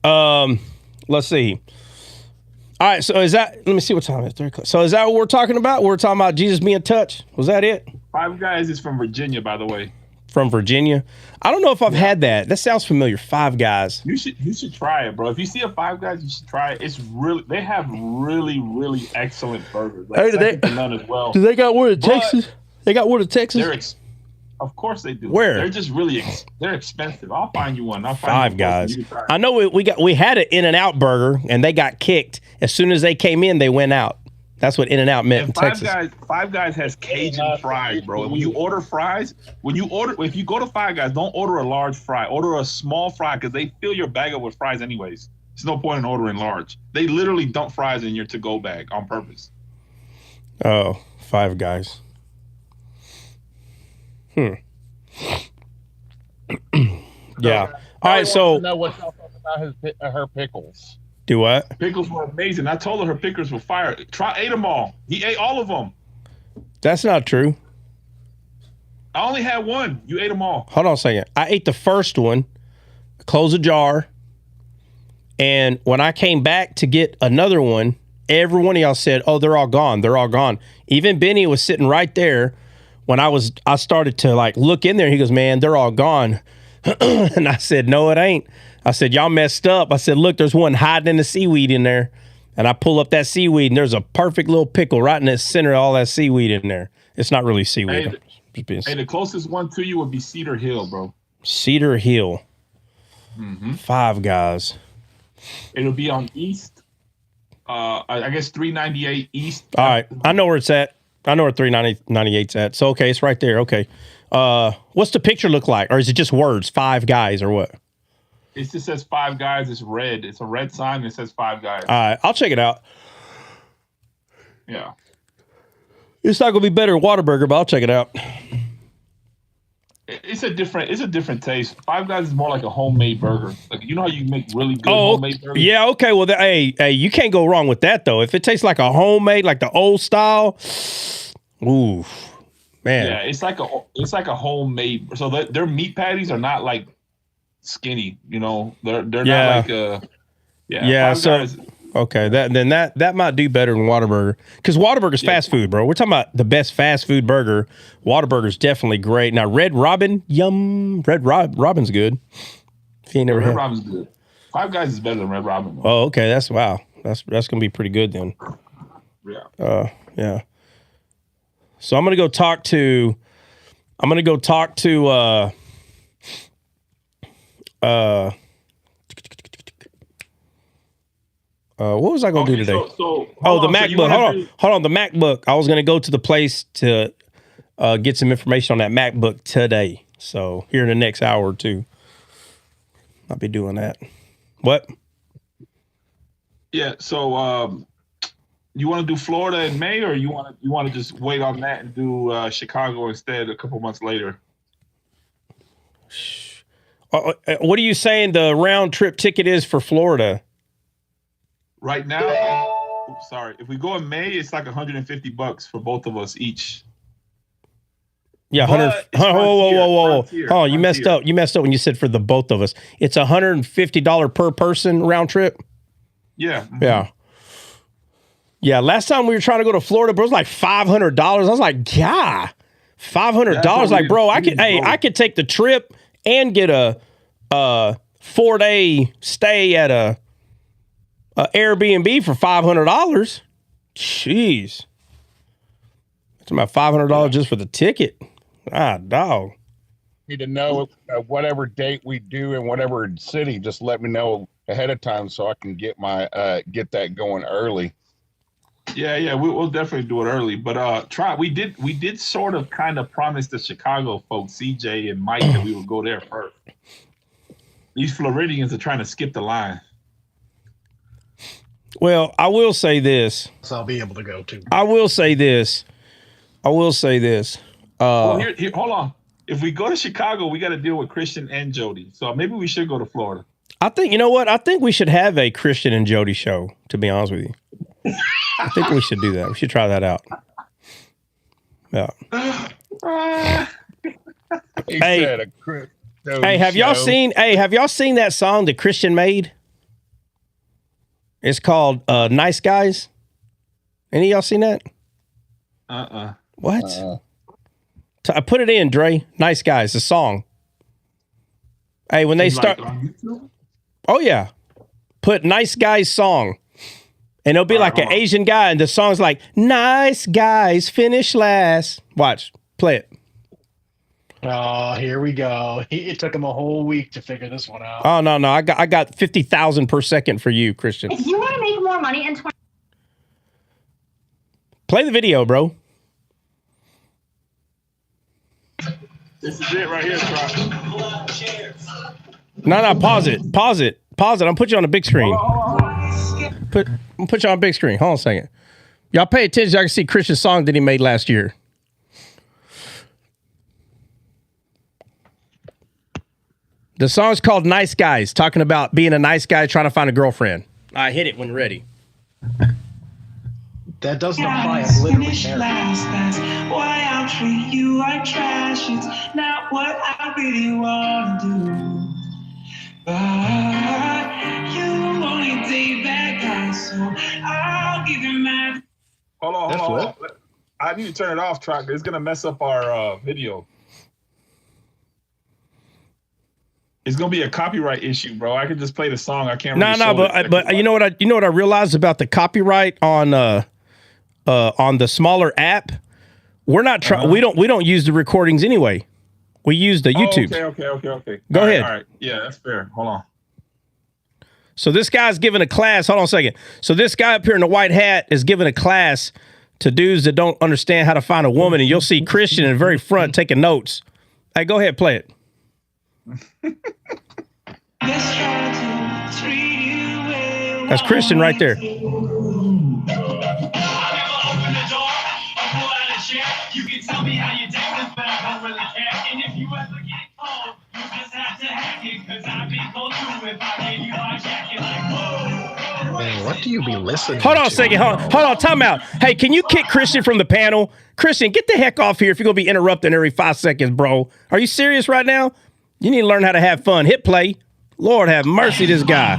Let's see. All right, so let me see what time it is. So is that what we're talking about? We're talking about Jesus being touched. Was that it? Five Guys is from Virginia, by the way. From Virginia? I don't know if I've had that. That sounds familiar. Five Guys. You should try it, bro. If you see a Five Guys, you should try it. They have really, really excellent burgers. Like, second to none as well. Do they got one in Texas? They got one in Texas? Of course they do. Where? They're just they're expensive. I'll find you one. Five Guys. I know we had an In-N-Out burger and they got kicked. As soon as they came in, they went out. That's what In-N-Out meant in Texas. Five Guys has Cajun fries, bro. When you order fries, if you go to Five Guys, don't order a large fry. Order a small fry because they fill your bag up with fries anyways. There's no point in ordering large. They literally dump fries in your to-go bag on purpose. Oh, Five Guys. Yeah. All right. So. Know what y'all think about her pickles? Do what? Pickles were amazing. I told her pickles were fire. Ate them all. He ate all of them. That's not true. I only had one. You ate them all. Hold on a second. I ate the first one, closed the jar, and when I came back to get another one, every one of y'all said, "Oh, they're all gone. They're all gone." Even Benny was sitting right there when I started to like look in there. He goes, "Man, they're all gone." And I said, "No, it ain't." I said, "Y'all messed up." I said, "Look, there's one hiding in the seaweed in there." And I pull up that seaweed, and there's a perfect little pickle right in the center of all that seaweed in there. It's not really seaweed. Hey, the closest one to you would be Cedar Hill, bro. Cedar Hill. Mm-hmm. Five Guys. It'll be on East. I guess 398 East. All right, I know where it's at. I know where 398's at. So okay, it's right there. Okay. What's the picture look like, or is it just words? Five Guys, or what? It just says Five Guys. It's red. It's a red sign. And it says Five Guys. All right, I'll check it out. Yeah. It's not gonna be better than Whataburger, but I'll check it out. It's a different taste. Five Guys is more like a homemade burger. Like, you know how you make really good homemade burgers? Yeah, okay. Well, hey, you can't go wrong with that though. If it tastes like a homemade, like the old style, ooh, man. Yeah, it's like a homemade. So their meat patties are not like skinny. You know, they're not like yeah. Five So Guys, okay, that might do better than Whataburger, because Whataburger's fast food, bro. We're talking about the best fast food burger. Whataburger's definitely great. Now, Red Robin, yum. Robin's good. If you ain't never Red had. Robin's good. Five Guys is better than Red Robin. Oh, okay. That's gonna be pretty good then. Yeah. Yeah. So I'm gonna go talk to. What was I going to do today? So the MacBook. Hold on. The MacBook. I was going to go to the place to get some information on that MacBook today. So here in the next hour or two, I'll be doing that. What? Yeah. So you want to do Florida in May, or you want to just wait on that and do Chicago instead a couple months later? What are you saying the round trip ticket is for Florida? Right now, if we go in May, it's like $150 for both of us each. Yeah, whoa. Oh, you messed up. You messed up when you said for the both of us. It's $150 per person round trip. Yeah. Yeah. Yeah. Last time we were trying to go to Florida, bro, it was like $500. I was like, yeah, $500. Like, bro, I could take the trip and get a 4-day stay at a Airbnb for $500. Jeez. It's about $500 just for the ticket. Ah, dog. Need to know whatever date we do in whatever city. Just let me know ahead of time so I can get my get that going early. Yeah, we'll definitely do it early. But we did sort of kind of promise the Chicago folks, CJ and Mike, that we would go there first. These Floridians are trying to skip the line. Well, I will say this. So I'll be able to go too. I will say this. Well, here, hold on. If we go to Chicago, we got to deal with Christian and Jody. So maybe we should go to Florida. I think, you know what? I think we should have a Christian and Jody show, to be honest with you. I think we should do that. We should try that out. Yeah. Have y'all seen that song that Christian made? It's called Nice Guys. Any of y'all seen that? What? I put it in, Dre. Nice Guys, the song. Hey, when they start. Oh, yeah. Put Nice Guys song. And it'll be like an Asian guy, and the song's like, Nice Guys finish last. Watch. Play it. Oh, here we go. It took him a whole week to figure this one out. Oh, no. I got 50,000 per second for you, Christian. If you want to make more money in Play the video, bro. This is it right here, Troy. No, pause it. I'm put you on a big screen. Put you on a big screen. Hold on a second. Y'all pay attention. Y'all can see Christian's song that he made last year. The song's called Nice Guys, talking about being a nice guy trying to find a girlfriend. I hit it when ready. That doesn't apply. I'm literally there. That's why I'll treat you like trash. It's not what I really want to do. But you only date bad guys, so I'll give you my. Hold on. I need to turn it off, Tracker. It's gonna mess up our video. It's gonna be a copyright issue, bro. I can just play the song. I can't. But you know what I realized about the copyright on the smaller app. We're not we don't use the recordings anyway. We use the YouTube. Okay. Go ahead. All right. Yeah, that's fair. Hold on. So this guy's giving a class. Hold on a second. So this guy up here in the white hat is giving a class to dudes that don't understand how to find a woman, and you'll see Christian in the very front taking notes. Hey, go ahead, play it. That's Christian right there. You can tell me how you take this, but I don't really care. And if you ever get cold, you just have to hack it, cause I'd be cold too if I gave you my jacket like, whoa. Man, what do you be listening Hold on to? a second. Hold on. Time out. Hey, can you kick Christian from the panel? Christian, get the heck off here if you're going to be interrupting every 5 seconds, bro. Are you serious right now? You need to learn how to have fun. Hit play. Lord have mercy, this guy.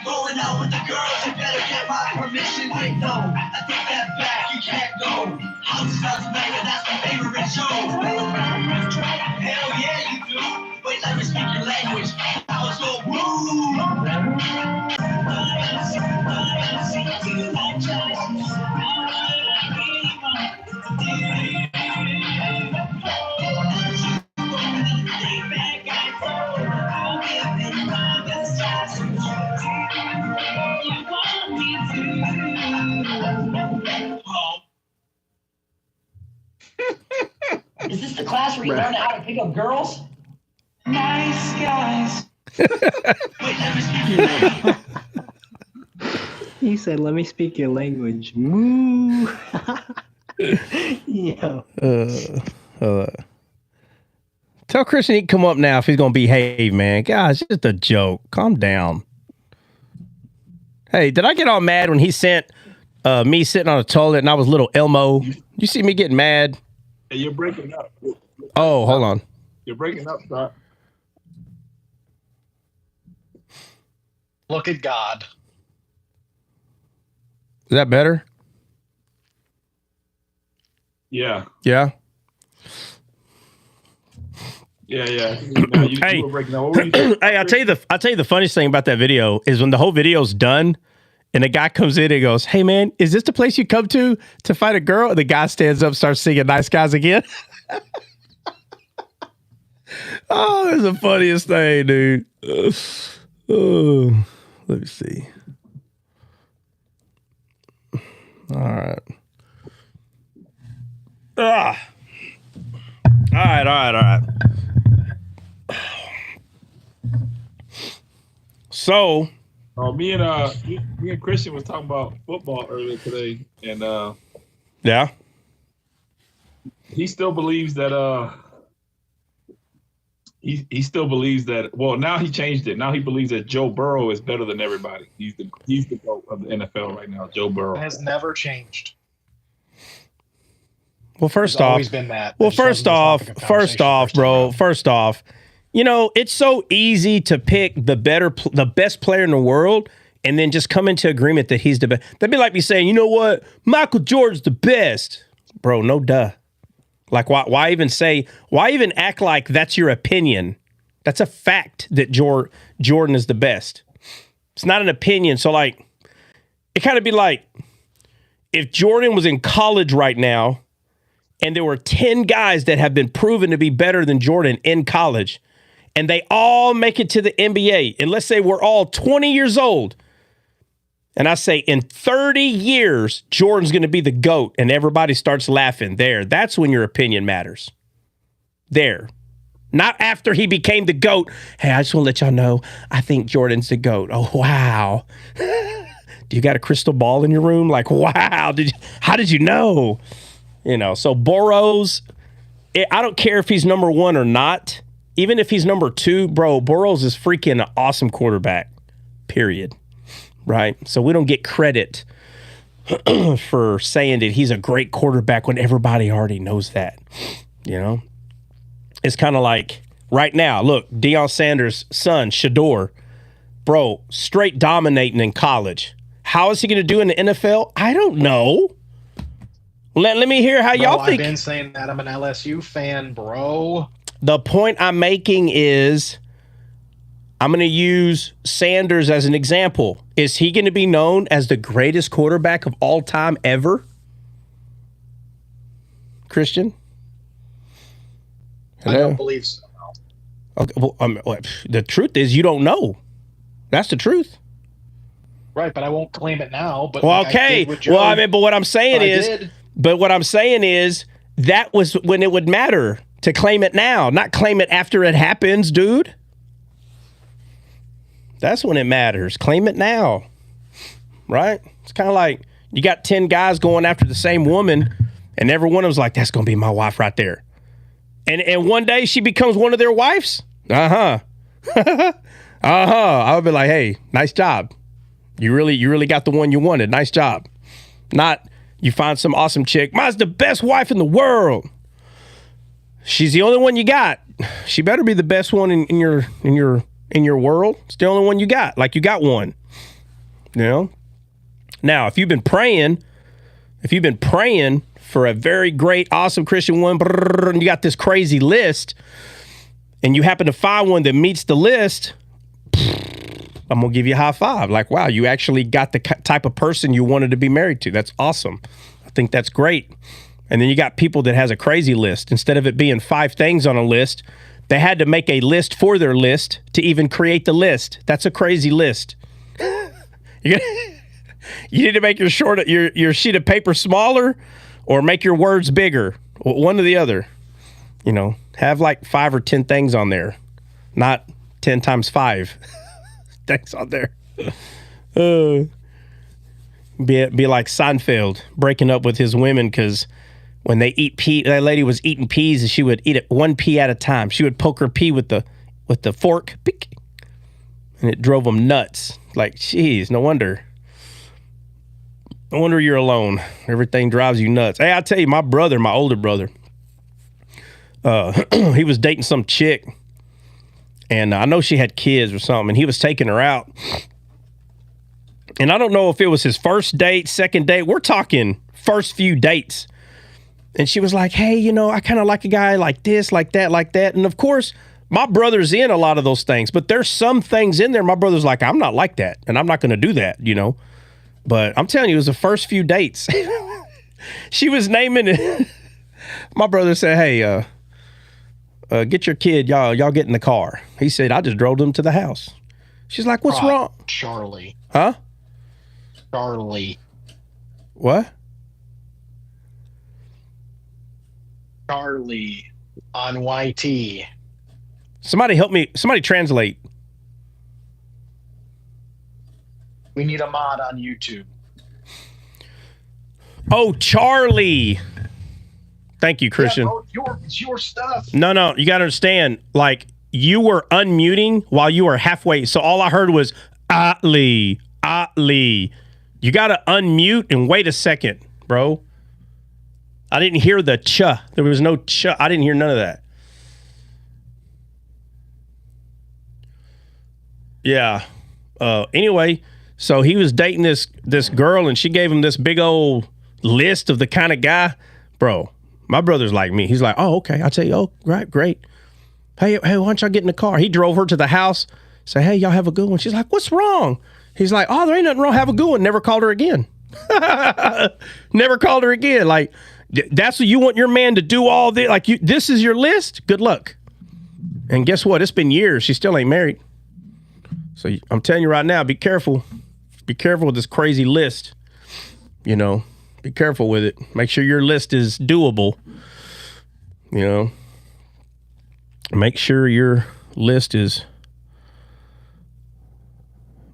Going out with the girls, you better get my permission. Wait, no, I take that back, you can't go. House sounds better, that's my favorite show. Hell yeah, you do. Wait, let me speak your language. I was so Is this the class where you learn how to pick up girls? nice guys. He said, "Let me speak your language." Moo. Yeah. Tell Christian he can come up now if he's going to behave, man. Guys, it's just a joke. Calm down. Hey, did I get all mad when he sent me sitting on a toilet and I was little Elmo? You see me getting mad? Hey, you're breaking up. Oh, hold on. You're breaking up, Scott. Look at God. Is that better? Yeah. Yeah. Yeah. No, you were breaking up. What were you saying? Hey, I'll tell you the funniest thing about that video is when the whole video's done and the guy comes in and goes, "Hey man, is this the place you come to fight a girl?" And the guy stands up, starts singing "Nice Guys" again. Oh, that's the funniest thing, dude. Oh, let me see. All right. All right. So, me and Christian was talking about football earlier today, and yeah, he still believes that he still believes that. Well, now he changed it. Now he believes that Joe Burrow is better than everybody. He's the GOAT of the NFL right now. Joe Burrow Has never changed. well, first There's off, always been that. well, That just wasn't the first off, bro. First off, you know, it's so easy to pick the best player in the world and then just come into agreement that he's the best. That'd be like me saying, you know what, Michael Jordan's the best, bro. No duh. Like, why even act like that's your opinion? That's a fact that Jordan is the best. It's not an opinion. So, like, it kind of be like if Jordan was in college right now and there were 10 guys that have been proven to be better than Jordan in college, and they all make it to the NBA, and let's say we're all 20 years old, and I say in 30 years, Jordan's going to be the GOAT, and everybody starts laughing. That's when your opinion matters. There. Not after he became the GOAT. Hey, I just want to let y'all know, I think Jordan's the GOAT. Oh, wow. Do you got a crystal ball in your room? Like, wow. How did you know? So Burrows, I don't care if he's number one or not. Even if he's number two, bro, Burrows is freaking an awesome quarterback, period. Right? So we don't get credit for saying that he's a great quarterback when everybody already knows that. It's kind of like right now, look, Deion Sanders' son, Shador, bro, straight dominating in college. How is he going to do in the NFL? I don't know. Let me hear how y'all think. I've been saying that. I'm an LSU fan, bro. The point I'm making is I'm going to use Sanders as an example. Is he going to be known as the greatest quarterback of all time ever? Christian? Hello? I don't believe so. Okay, well, the truth is you don't know. That's the truth. Right, but I won't claim it now. But well, okay. But what I'm saying is that was when it would matter to claim it now, not claim it after it happens, dude. That's when it matters. Claim it now. Right? It's kind of like you got 10 guys going after the same woman, and every one of them's like, that's going to be my wife right there. And one day she becomes one of their wives? I would be like, hey, nice job. You really got the one you wanted. Nice job. Not you find some awesome chick. Mine's the best wife in the world. She's the only one you got. She better be the best one in your world. It's the only one you got. Like you got one. Now, if you've been praying for a very great, awesome Christian one, and you got this crazy list, and you happen to find one that meets the list, I'm going to give you a high five. Like, wow, you actually got the type of person you wanted to be married to. That's awesome. I think that's great. And then you got people that has a crazy list. Instead of it being 5 things on a list, they had to make a list for their list to even create the list. That's a crazy list. You need to make your sheet of paper smaller or make your words bigger. One or the other. Have like 5 or 10 things on there. Not 10 times 5 things on there. Be like Seinfeld breaking up with his women because when they eat pea, that lady was eating peas and she would eat it 1 pea at a time. She would poke her pea with the fork, and it drove them nuts. Like, geez, no wonder you're alone. Everything drives you nuts. Hey, I tell you, my older brother, he was dating some chick, and I know she had kids or something, and he was taking her out. And I don't know if it was his first date, second date. We're talking first few dates. And she was like, hey, I kind of like a guy like this, like that, like that. And of course, my brother's in a lot of those things, but there's some things in there. My brother's like, I'm not like that, and I'm not going to do that, But I'm telling you, it was the first few dates. She was naming it. My brother said, hey, get your kid. Y'all get in the car. He said, I just drove them to the house. She's like, what's wrong? Charlie. Huh? Charlie. What? Charlie on YT. Somebody help me. Somebody translate. We need a mod on YouTube. Oh, Charlie. Thank you, Christian. Yeah, bro, it's your stuff. No, you got to understand. Like, you were unmuting while you were halfway. So all I heard was, Lee. You got to unmute and wait a second, bro. I didn't hear the ch. There was no ch. I didn't hear none of that. Yeah. Anyway, so he was dating this girl, and she gave him this big old list of the kind of guy. Bro, my brother's like me. He's like, oh, okay. I'll tell you. Oh, right, great. Hey, why don't y'all get in the car? He drove her to the house. Say, hey, y'all have a good one. She's like, what's wrong? He's like, oh, there ain't nothing wrong. Have a good one. Never called her again. Never called her again. Like, that's what you want your man to do all this. Like, this is your list? Good luck. And guess what? It's been years. She still ain't married. So I'm telling you right now, be careful. Be careful with this crazy list. You know, be careful with it. Make sure your list is doable. You know, make sure your list is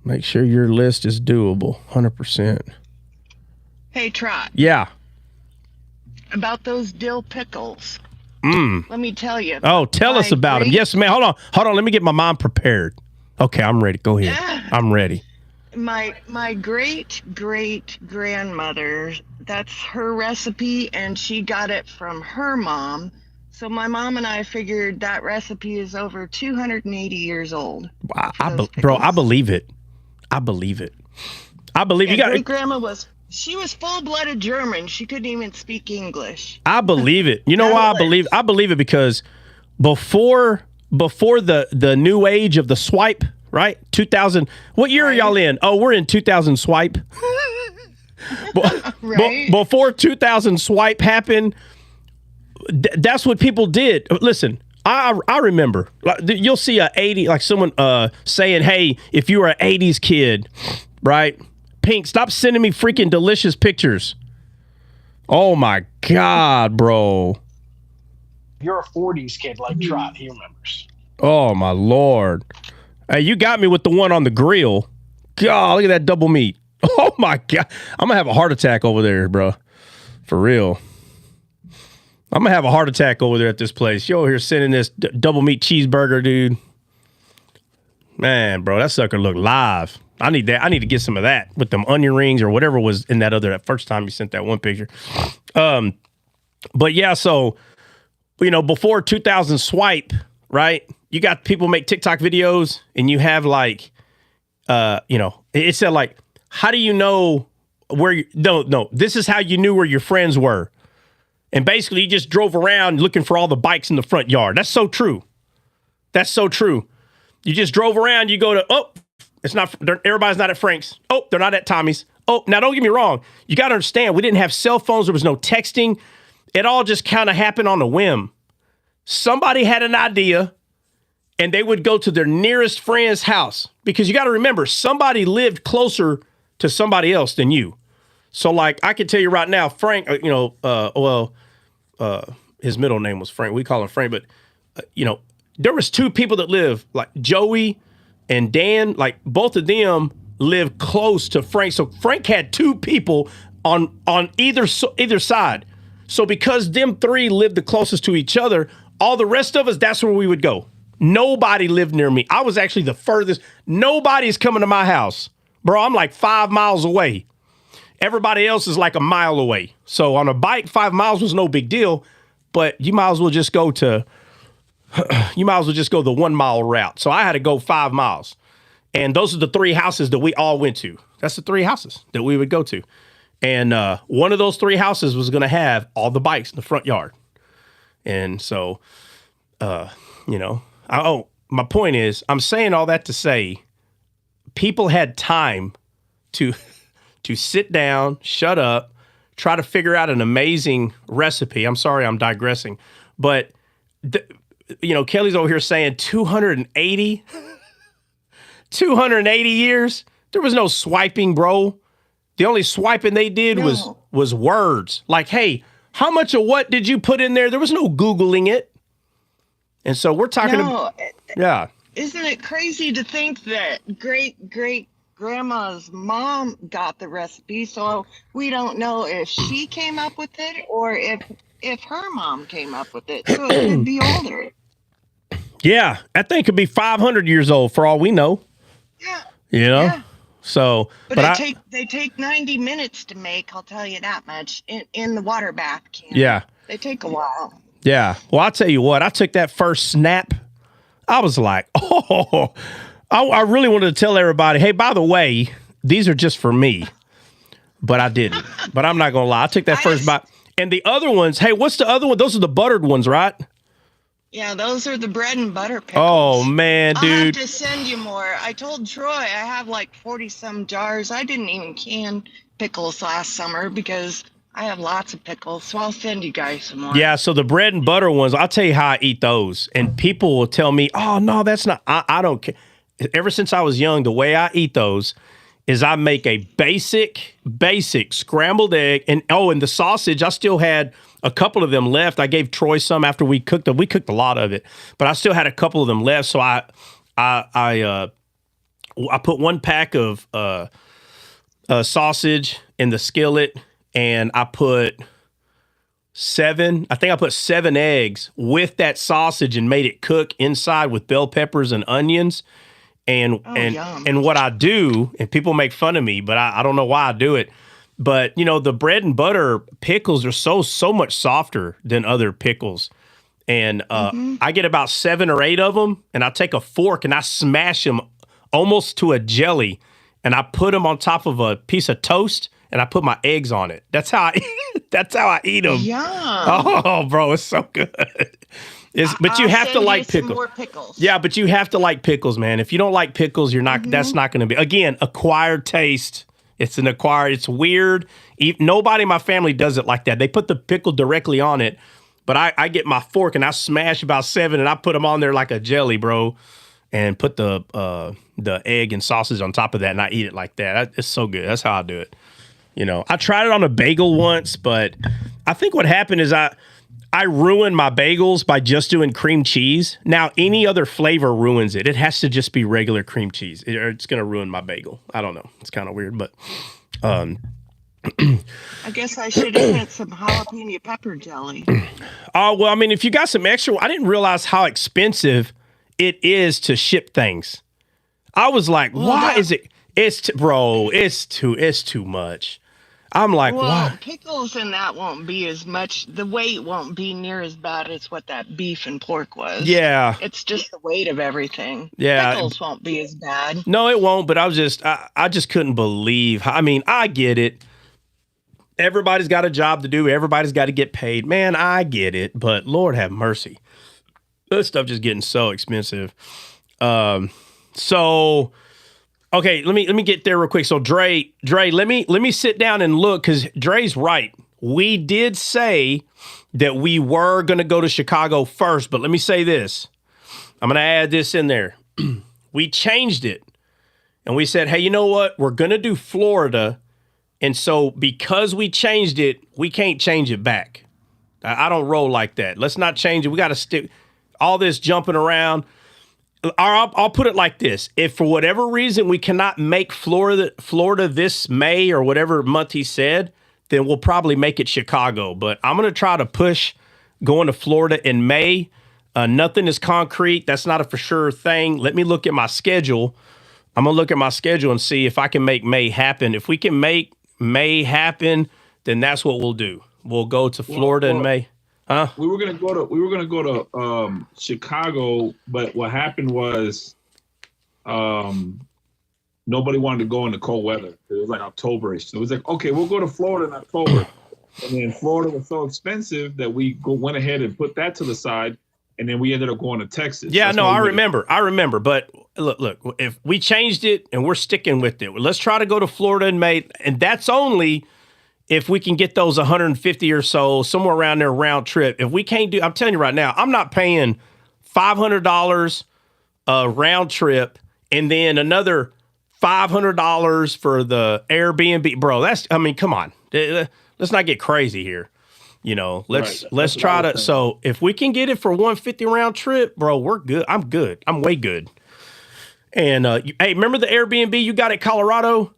doable. 100%. Hey, Trot. Yeah. About those dill pickles. Let me tell you. Oh, tell us about them. Yes, ma'am. Hold on. Let me get my mind prepared. Okay, I'm ready. Go ahead. I'm ready. My great grandmother, that's her recipe, and she got it from her mom. So my mom and I figured that recipe is over 280 years old. I believe it. I believe it. You got. Great grandma was full-blooded German. She couldn't even speak English. I believe it. You know why I believe? I believe it because before the new age of the swipe, right? 2000. What year are y'all in? Oh, we're in 2000 swipe. Right. Before 2000 swipe happened, that's what people did. Listen, I remember. You'll see a 80, like someone saying, "Hey, if you were an 80s kid, right? Pink, stop sending me freaking delicious pictures." Oh my God, bro. You're a 40s kid like Trot. He remembers. Oh my Lord. Hey, you got me with the one on the grill. God, look at that double meat. Oh my God. I'm gonna have a heart attack over there, bro. For real. I'm gonna have a heart attack over there at this place. Yo, here sending this double meat cheeseburger, dude. Man, bro, that sucker looked live. I need that. I need to get some of that with them onion rings or whatever was in that first time you sent that one picture. But yeah, so, you know, before 2000 swipe, right? You got people make TikTok videos and you have like, you know, it said like, how do you know where you, no, this is how you knew where your friends were. And basically you just drove around looking for all the bikes in the front yard. That's so true. That's so true. You just drove around, you go to, everybody's not at Frank's. Oh, they're not at Tommy's. Oh, now don't get me wrong. You got to understand, we didn't have cell phones. There was no texting. It all just kind of happened on a whim. Somebody had an idea and they would go to their nearest friend's house because you got to remember, somebody lived closer to somebody else than you. So like, I can tell you right now, Frank, his middle name was Frank. We call him Frank, but there was two people that lived, like Joey and Dan, like both of them lived close to Frank. So Frank had two people on either side. So because them three lived the closest to each other, all the rest of us, that's where we would go. Nobody lived near me. I was actually the furthest. Nobody's coming to my house. Bro, I'm like 5 miles away. Everybody else is like a mile away. So on a bike, 5 miles was no big deal, but you might as well just go the 1 mile route. So I had to go 5 miles. And those are the three houses that we all went to. That's the three houses that we would go to. And one of those three houses was going to have all the bikes in the front yard. And so, my point is, I'm saying all that to say, people had time to sit down, shut up, try to figure out an amazing recipe. I'm sorry, I'm digressing. But, Kelly's over here saying 280 years. There was no swiping, bro. The only swiping they did was words. Like, hey, how much of what did you put in there? There was no Googling it. And so we're talking about, yeah. Isn't it crazy to think that great grandma's mom got the recipe? So we don't know if she came up with it or if her mom came up with it. So it could be older. Yeah, that thing could be 500 years old for all we know. Yeah. Yeah. So, but they take 90 minutes to make. I'll tell you that much in the water bath can. Yeah. They take a while. Yeah. Well, I'll tell you what. I took that first snap. I was like, I really wanted to tell everybody, hey, by the way, these are just for me. But I didn't. But I'm not gonna lie. I took that first bite. And the other ones, hey, what's the other one? Those are the buttered ones, right? Yeah, those are the bread and butter pickles. Oh, man, dude. I'll have to send you more. I told Troy I have like 40-some jars. I didn't even can pickles last summer because I have lots of pickles. So I'll send you guys some more. Yeah, so the bread and butter ones, I'll tell you how I eat those. And people will tell me, oh, no, that's not, I don't care. Ever since I was young, the way I eat those is I make a basic scrambled egg. And the sausage, I still had a couple of them left. I gave Troy some after we cooked them. We cooked a lot of it, but I still had a couple of them left. So I put 1 pack of sausage in the skillet, and I put 7 eggs with that sausage and made it cook inside with bell peppers and onions. And what I do, and people make fun of me, but I don't know why I do it. But the bread and butter pickles are so much softer than other pickles. And I get about 7 or 8 of them, and I take a fork and I smash them almost to a jelly, and I put them on top of a piece of toast, and I put my eggs on it. That's how I eat them. Yeah. Oh, bro, it's so good. But you have to like pickles. Yeah, but you have to like pickles, man. If you don't like pickles, you're not. That's not going to be. Again, acquired taste. It's weird. Nobody in my family does it like that. They put the pickle directly on it. But I get my fork and I smash about 7 and I put them on there like a jelly, bro, and put the egg and sausage on top of that, and I eat it like that. It's so good. That's how I do it. I tried it on a bagel once, but I think what happened is I ruined my bagels by just doing cream cheese. Now, any other flavor ruins it. It has to just be regular cream cheese, or it's going to ruin my bagel. I don't know. It's kind of weird, but I guess I should have had some jalapeno pepper jelly. Oh, well, I mean, if you got some extra, I didn't realize how expensive it is to ship things. I was like, why is it? It's too much. I'm like, why? Pickles and that won't be as much. The weight won't be near as bad as what that beef and pork was. Yeah. It's just the weight of everything. Yeah. Pickles won't be as bad. No, it won't. But I just couldn't believe. I mean, I get it. Everybody's got a job to do. Everybody's got to get paid. Man, I get it. But Lord have mercy. This stuff just getting so expensive. Okay, let me get there real quick. So Dre, let me sit down and look, because Dre's right. We did say that we were going to go to Chicago first, but let me say this. I'm going to add this in there. We changed it, and we said, hey, you know what? We're going to do Florida, and so because we changed it, we can't change it back. I don't roll like that. Let's not change it. We got to stick all this jumping around. I'll put it like this. If for whatever reason we cannot make Florida this May or whatever month he said, then we'll probably make it Chicago. But I'm going to try to push going to Florida in May. Nothing is concrete. That's not a for sure thing. Let me look at my schedule. I'm going to look at my schedule and see if I can make May happen. If we can make May happen, then that's what we'll do. We'll go to Florida in May. Huh? We were gonna go to Chicago, but what happened was nobody wanted to go in the cold weather. It was like October-ish. So it was like, okay, we'll go to Florida in October. And then Florida was so expensive that we went ahead and put that to the side, and then we ended up going to Texas. Yeah, no, I remember. But look, if we changed it and we're sticking with it, let's try to go to Florida in May, and that's only if we can get those 150 or so, somewhere around there round trip. If we can't do, I'm telling you right now, I'm not paying $500 round trip and then another $500 for the Airbnb. Bro, come on. Let's not get crazy here. Let's try to. So if we can get it for 150 round trip, bro, we're good. I'm good. I'm way good. And hey, remember the Airbnb you got at Colorado?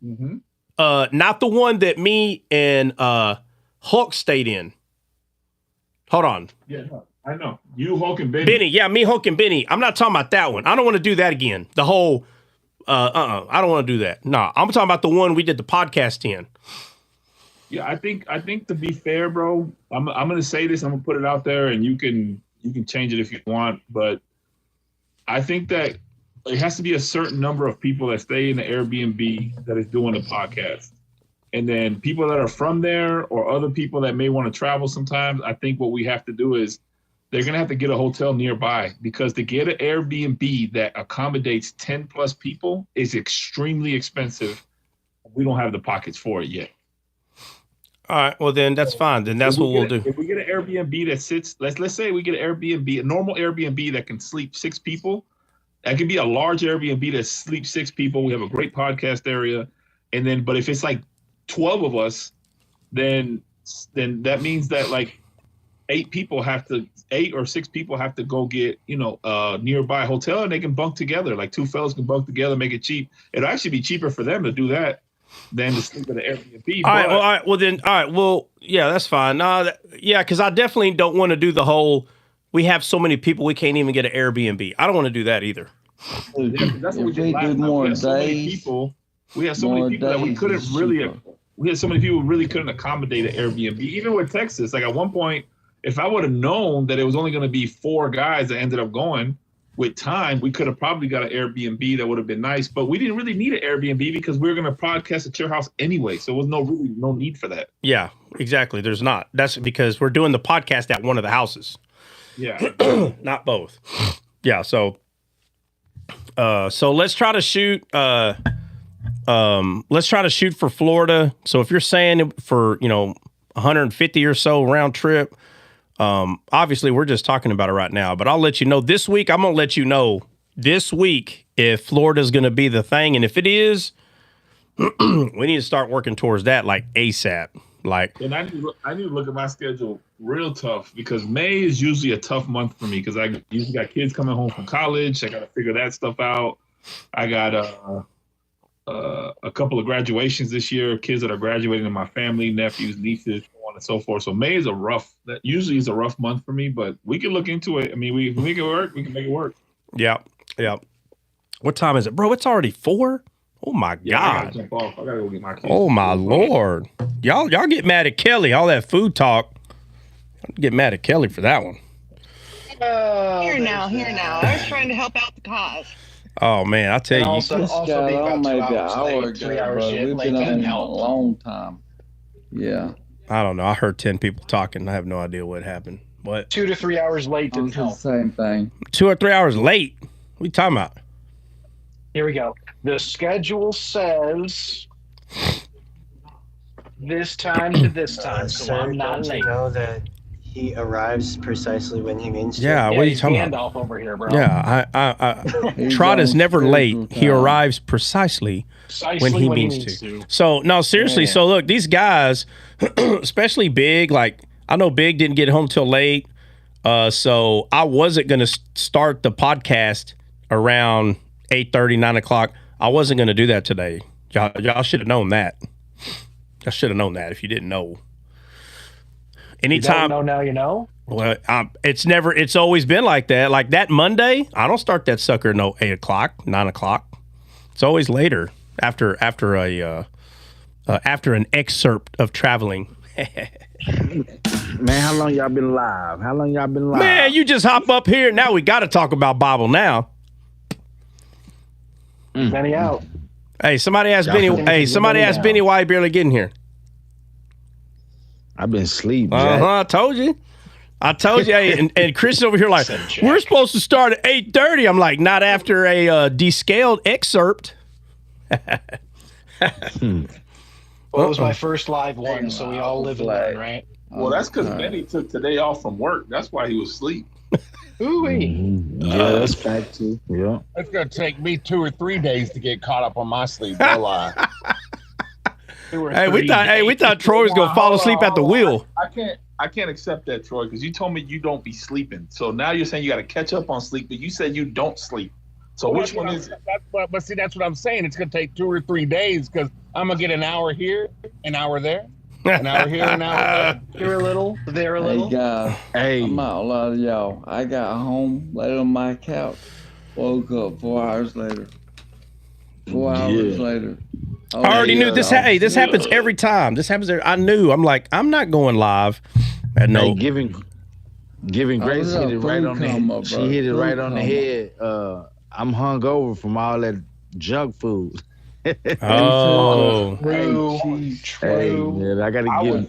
Mm-hmm. Not the one that me and Hulk stayed in. Hold on. Yeah, no, I know. You, Hulk, and Benny. Benny, yeah, me, Hulk, and Benny. I'm not talking about that one. I don't want to do that again. The whole, I don't want to do that. No, I'm talking about the one we did the podcast in. Yeah, I think to be fair, bro, I'm gonna say this. I'm gonna put it out there, and you can change it if you want. But I think that it has to be a certain number of people that stay in the Airbnb that is doing the podcast. And then people that are from there or other people that may want to travel sometimes, I think what we have to do is they're going to have to get a hotel nearby, because to get an Airbnb that accommodates 10 plus people is extremely expensive. We don't have the pockets for it yet. All right. Well, then that's fine. Then that's what we'll do. If we get an Airbnb that sits, let's say we get an Airbnb, a normal Airbnb that can sleep 6 people, That could be a large Airbnb that sleeps 6 people. We have a great podcast area. And then, but if it's like 12 of us, then that means that like 8 or 6 people have to go get, a nearby hotel, and they can bunk together. Like 2 fellas can bunk together, make it cheap. It'll actually be cheaper for them to do that than to sleep at an Airbnb. All right. Well, yeah, that's fine. Because I definitely don't want to do the whole, we have so many people we can't even get an Airbnb. I don't want to do that either. Yeah, that's what we did last time. We had so many people. We had so many people that we couldn't really. We had so many people who really couldn't accommodate an Airbnb. Even with Texas, like at one point, if I would have known that it was only going to be 4 guys that ended up going, with time, we could have probably got an Airbnb that would have been nice. But we didn't really need an Airbnb because we were going to podcast at your house anyway. So there was no need for that. Yeah, exactly. There's not. That's because we're doing the podcast at one of the houses. Yeah, not both. Yeah. So let's try to shoot. Let's try to shoot for Florida. So if you're saying for 150 or so round trip, obviously we're just talking about it right now. But I'll let you know this week. I'm gonna let you know this week if Florida's gonna be the thing, and if it is, we need to start working towards that like ASAP. Like, and I need to look at my schedule real tough because May is usually a tough month for me because I usually got kids coming home from college. I got to figure that stuff out. I got a couple of graduations this year, kids that are graduating in my family, nephews, nieces, so on and so forth. So May is that usually is a rough month for me, but we can look into it. I mean, we make it work. We can make it work. Yeah. What time is it, bro? It's already 4. Oh my God! I gotta jump off. I gotta go get my kids. Oh my Lord! Y'all get mad at Kelly. All that food talk. Get mad at Kelly for that one. Here now. I was trying to help out the cause. Oh man, I tell you. Also, This being got on about 2 maybe an hours hour late, 3 ago, hours bro. shit We've late been on doesn't here a help. long time. Yeah. I don't know. I heard 10 people talking. I have no idea what happened. What? 2 to 3 hours late didn't It's the help. same thing. 2 or 3 hours late? What are you talking about? Here we go. The schedule says this time to this time, so Sir, I'm not don't late. you know that he arrives precisely when he means to? Yeah, what are you he's talking about? Gandalf over here, bro. Yeah, He's Trot is on never late. schedule He time. arrives precisely Precisely when he means to. So, no, seriously. Yeah. So, look, these guys, especially Big, like, I know Big didn't get home till late. So, I wasn't going to start the podcast around 8:30, 9 o'clock. I wasn't going to do that today. Y'all should have known that. I should have known that if you didn't know. Anytime. You don't know now you know? Well, it's always been like that. Like that Monday, I don't start that sucker at 8 o'clock, 9 o'clock. It's always later after an excerpt of traveling. Man, how long y'all been live? Man, you just hop up here. Now we got to talk about Bible now. Benny out. Hey, somebody asked Y'all Benny. finna Hey, get somebody Benny asked down. Benny why he barely getting here. I've been asleep, Uh Jack. huh. I told you. Hey, and Chris is over here like, we're supposed to start at 8:30. I'm like, not after a descaled excerpt. Well, it was my first live one, so we all live in one, right? Well, that's because Benny took today off from work. That's why he was asleep. Ooh-wee. Yeah, that's fact too. Yeah. It's gonna take me 2 or 3 days to get caught up on my sleep. No lie. Hey, we thought Troy was gonna fall asleep at the wheel. I can't accept that, Troy, because you told me you don't be sleeping. So now you're saying you got to catch up on sleep, but you said you don't sleep. So which one is it? But see, that's what I'm saying. It's gonna take 2 or 3 days because I'm gonna get an hour here, an hour there, an hour here, an hour there. Here a little, there a Hey, little. guys. Hey, I'm not a lot of y'all. I got home, laid on my couch, woke up 4 hours later. 4 hours later. I already knew this. Hey, this happens every time. This happens. I knew. I'm like, I'm not going live. At no. hey, giving Grace hit it right on the. She hit it right on the head. I'm hungover from all that junk food. Oh. True. Man, I gotta give.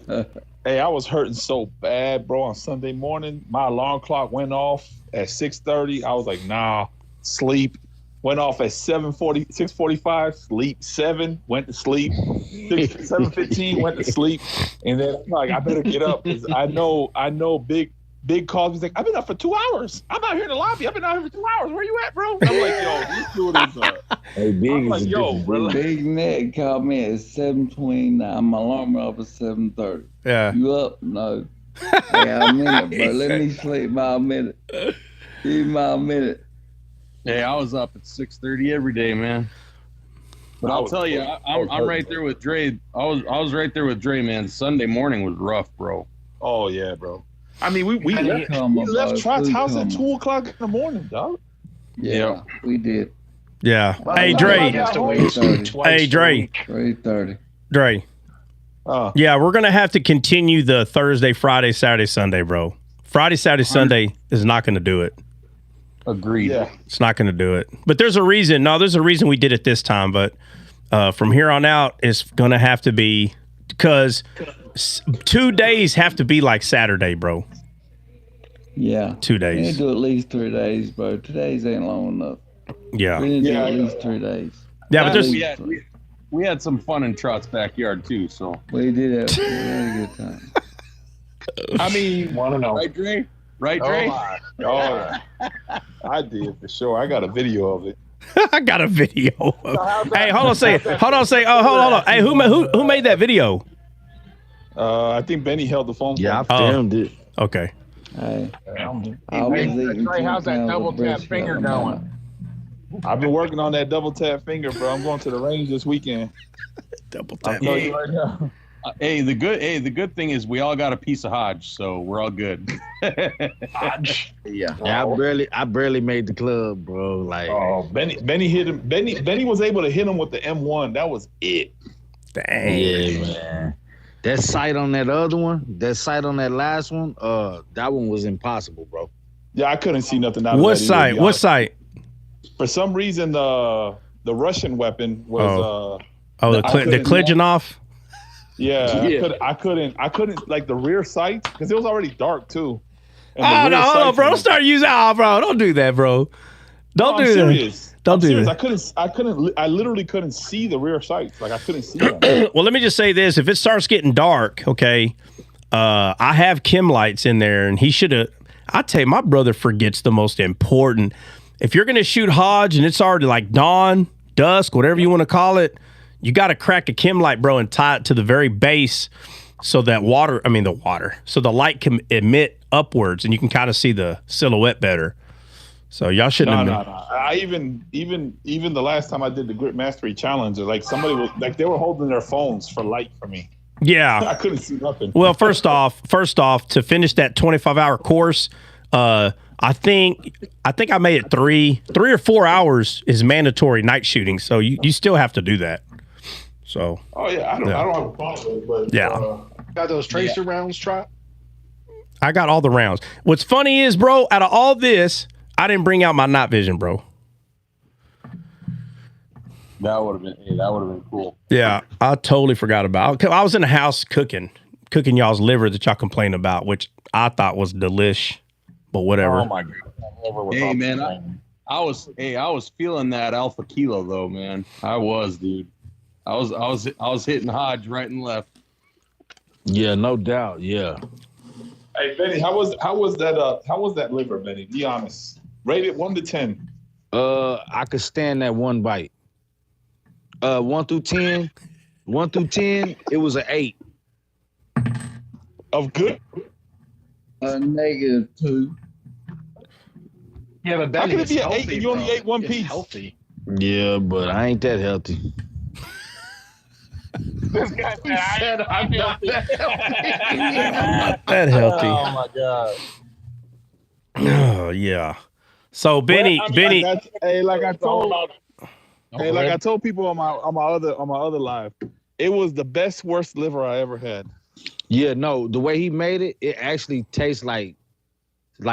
Hey, I was hurting so bad, bro. On Sunday morning, my alarm clock went off at 6:30. I was like, nah, sleep. Went off at 6:45, sleep. 7, went to sleep. 7:15, went to sleep. And then I'm like, I better get up because I know Big Big calls. He's like, I've been up for 2 hours. I'm out here in the lobby. I've been out here for 2 hours. Where you at, bro? I'm like, yo, this dude is Hey, Big I'm is like, a yo, different bro. breed. Big Nick called me at 7:29. My alarm went off at 7:30. Yeah. You up? No. Hey, I'm in it, bro. Let me sleep by a minute. Give me a minute. Hey, I was up at 6:30 every day, man. But I'll tell you, I'm right there with Dre. I was right there with Dre, man. Sunday morning was rough, bro. Oh yeah, bro. I mean, we left Trot's house at 2 o'clock in the morning, dog. Yeah, we did. Yeah. Hey, Dre. Hey, Dre. 3:30. Dre. Yeah, we're gonna have to continue the Thursday, Friday, Saturday, Sunday, bro. Friday, Saturday, Sunday is not gonna do it. Agreed. Yeah. It's not gonna do it. But there's a reason. No, there's a reason we did it this time. But from here on out, it's gonna have to be because 2 days have to be like Saturday, bro. Yeah. 2 We days. need to do at least 3 days, bro. 2 days ain't long enough. Yeah. We need to do at least 3 days. Yeah, but there's we had some fun in Trot's backyard too. So we had a good time. I mean, want to know, right, Dre? Right, Dre? Oh, I did for sure. I got a video of it. I got a video. Hey, hold on a second. Hold on. Hey, who made that video? I think Benny held the phone. Yeah, I filmed it. Okay. Hey, Trey, how's that double tap finger going? I've been working on that double tap finger, bro. I'm going to the range this weekend. Double I'll tap. tell you right now. Hey, the good thing is we all got a piece of Hodge, so we're all good. Hodge. Yeah, I barely made the club, bro. Like, Benny hit him. Benny was able to hit him with the M1. That was it. Dang. yeah, man. That sight on that other one, that sight on that last one, that one was impossible, bro. Yeah, I couldn't see nothing out of What that. site? What site? For some reason, the Russian weapon was. The Klijanov? Yeah. I couldn't like the rear sights because it was already dark too. Oh no, hold on, bro! Don't start using. Bro, don't do that, bro. Don't do that. Don't do that. I literally couldn't see the rear sights. Like I couldn't see them. Well, let me just say this: if it starts getting dark, okay, I have Kim lights in there, and he should have. I tell you, my brother forgets the most important. If you're gonna shoot Hodge and it's already like dawn, dusk, whatever you want to call it, you got to crack a Kim light, bro, and tie it to the very base so that so the light can emit upwards and you can kind of see the silhouette better. So y'all shouldn't have been. I even the last time I did the Grip Mastery Challenge, like somebody was like they were holding their phones for light for me. Yeah. I couldn't see nothing. Well, first off, to finish that 25-hour course, I think I made it 3 or 4 hours is mandatory night shooting. So you still have to do that. So. Oh yeah, I don't have a problem with it, but yeah. Got those tracer rounds, Trot? I got all the rounds. What's funny is, bro, out of all this, I didn't bring out my night vision, bro. That would have been cool. Yeah, I totally forgot about it. I was in the house cooking y'all's liver that y'all complained about, which I thought was delish, but whatever. Oh my god. Hey man, I was feeling that alpha kilo though, man. I was, dude. I was hitting Hodge right and left. Yeah, no doubt. Yeah. Hey Benny, how was that liver, Benny? Be honest. Rate it 1 to 10. I could stand that one bite. 1 through 10. 1 through 10, it was an 8. Of good? -2. Yeah, but How Benny, can it it's be an healthy, 8 and you only bro. ate one It's piece? healthy. Yeah, but I ain't that healthy. This guy said, I'm not that That healthy. Oh my god. Oh yeah. So Benny, like I told people on my other live, it was the best worst liver I ever had. Yeah, no, the way he made it, it actually tastes like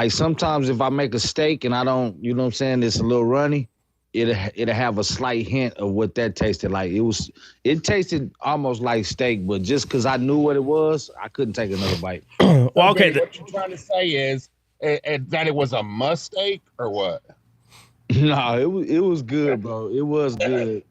sometimes if I make a steak and I don't, you know what I'm saying, it's a little runny, it'll have a slight hint of what that tasted like. It tasted almost like steak, but just because I knew what it was, I couldn't take another bite. Well, okay. What you're trying to say is that it was a mistake or what? No, it was good, bro. It was good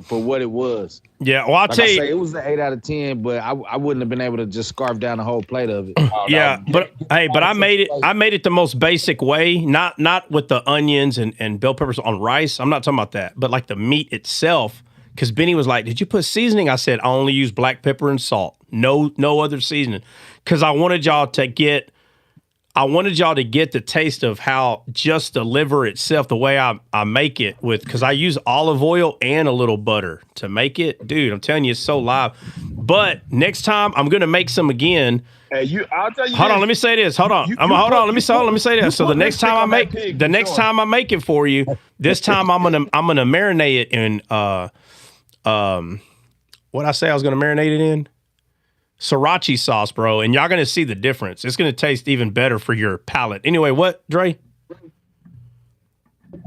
for what it was. Yeah, well, I'll Like tell I you. say, it was an 8 out of 10, but I wouldn't have been able to just scarf down the whole plate of it. Yeah, but I made it. I made it the most basic way, not with the onions and bell peppers on rice. I'm not talking about that, but like the meat itself. Because Benny was like, "Did you put seasoning?" I said, "I only use black pepper and salt. No other seasoning." Because I wanted y'all to get the taste of how just the liver itself, the way I make it with, because I use olive oil and a little butter to make it. Dude, I'm telling you, it's so live. But next time I'm gonna make some again. Hey, I'll tell you. Hold on, let me say this. Hold on. Let me say this. So the next time I make it for you, this time I'm gonna marinate it in what I say I was gonna marinate it in? Sriracha sauce, bro. And y'all gonna see the difference. It's gonna taste even better for your palate. Anyway, what, Dre?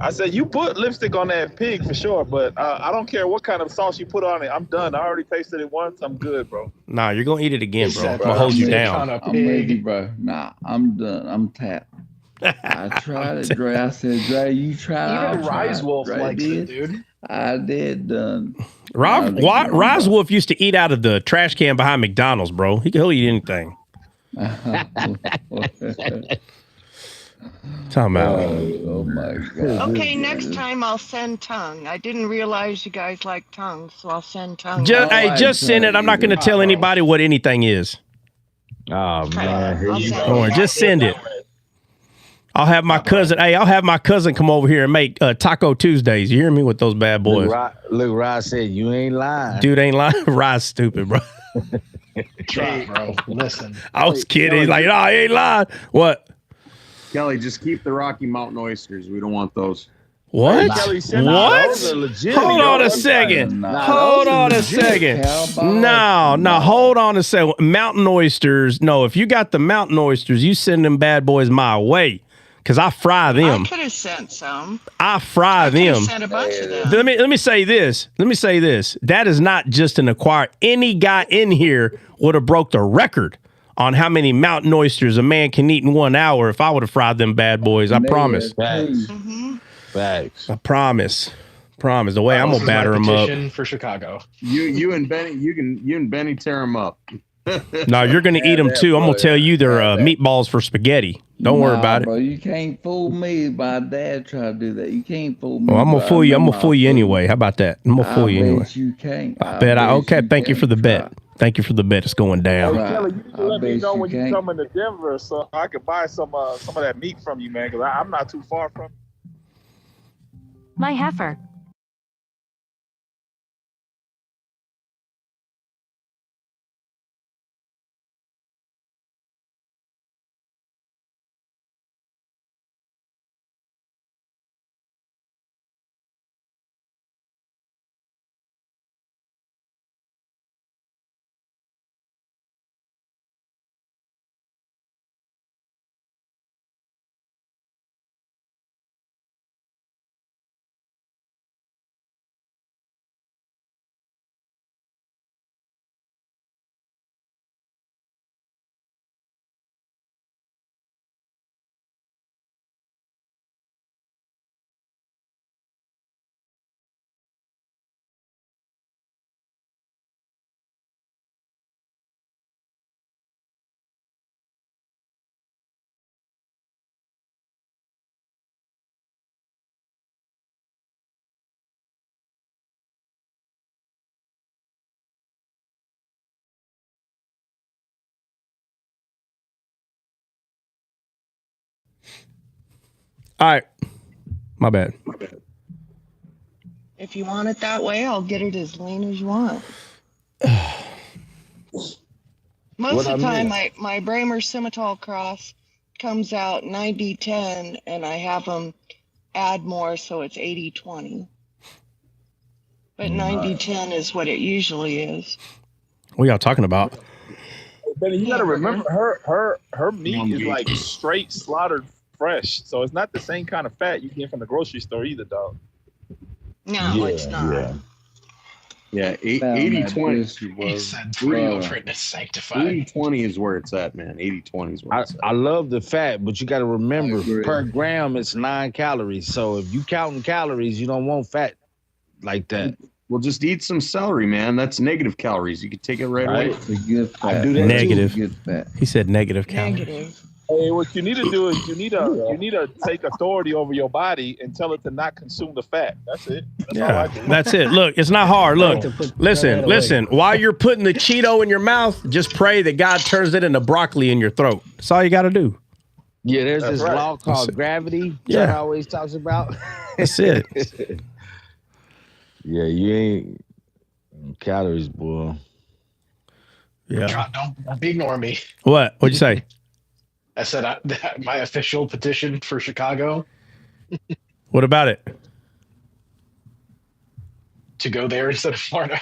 I said you put lipstick on that pig for sure, but I don't care what kind of sauce you put on it. I'm done. I already tasted it once. I'm good, bro. Nah, you're gonna eat it again, bro. I'm gonna hold you down. I'm ready, bro. Nah, I'm done. I'm tapped. I tried it, Dre. I said, Dre, you try it. Even Rise Wolf likes it, dude. I did done. Rise Wolf used to eat out of the trash can behind McDonald's, bro. He'll eat anything. Talking about. Oh my God. Okay, next time I'll send tongue. I didn't realize you guys like tongue, so I'll send tongue. Just send it. I'm not going to tell anybody what anything is. Oh man, here you Don't worry, just send it. I'll have my cousin. Hey, I'll have my cousin come over here and make Taco Tuesdays. You hear me with those bad boys? Look, Rod said you ain't lying. Dude ain't lying. Rod's stupid, bro. Try, bro. Listen. I was kidding. He's like, no, he ain't lying. What? Kelly, just keep the Rocky Mountain oysters. We don't want those. What? What? Hold on a second. Hold on a second. No, hold on a second. Mountain oysters. No, if you got the mountain oysters, you send them bad boys my way. Because I fry them. I could have sent some. I fry them. Sent a bunch of them. Let me say this. That is not just an acquired. Any guy in here would have broke the record on how many mountain oysters a man can eat in 1 hour if I would have fried them bad boys. I promise. Facts. I promise. The way I'm gonna batter them up. For Chicago. You and Benny, you and Benny tear them up. No, you're gonna eat them too. I'm gonna tell you they're meatballs for spaghetti. Don't worry about it. Bro, you can't fool me. My dad tried to do that. You can't fool me. Well, I'm gonna fool you. I'm gonna fool you anyway. How about that? I'm gonna fool you anyway. You can't. I bet. Okay. Thank you for the bet. Thank you for the bet. It's going down. Kelly, you let me know when you come into Denver, so I could buy some of that meat from you, man. Because I'm not too far from. My heifer. All right. My bad. If you want it that way, I'll get it as lean as you want. Most of the time, my Bramer Simmental cross comes out 90-10, and I have them add more, so it's 80-20. But 90-10 is what it usually is. What y'all talking about? Benny, you gotta remember her meat is like straight slaughtered fresh, so it's not the same kind of fat you get from the grocery store either, dog. No, it's not. Yeah, 80-20. He said 3 is sanctified. 80-20 is where it's at, man. 80-20 is where it's at. I love the fat, but you got to remember per gram it's 9 calories. So if you counting calories, you don't want fat like that. Well, just eat some celery, man. That's negative calories. You can take it right away. It's a good fat. I do that Negative. too. Good fat. He said negative calories. Negative. Hey, what you need to do is you need to take authority over your body and tell it to not consume the fat. That's it. That's all I Yeah, do. that's it. Look, it's not hard. Look, listen. While you're putting the Cheeto in your mouth, just pray that God turns it into broccoli in your throat. That's all you got to do. Yeah, there's That's this right. law called gravity. Yeah. That always talks about. That's it. Yeah, you ain't calories, boy. Yeah. Don't ignore me. What? What'd you say? I said my official petition for Chicago What about it? to go there instead of Florida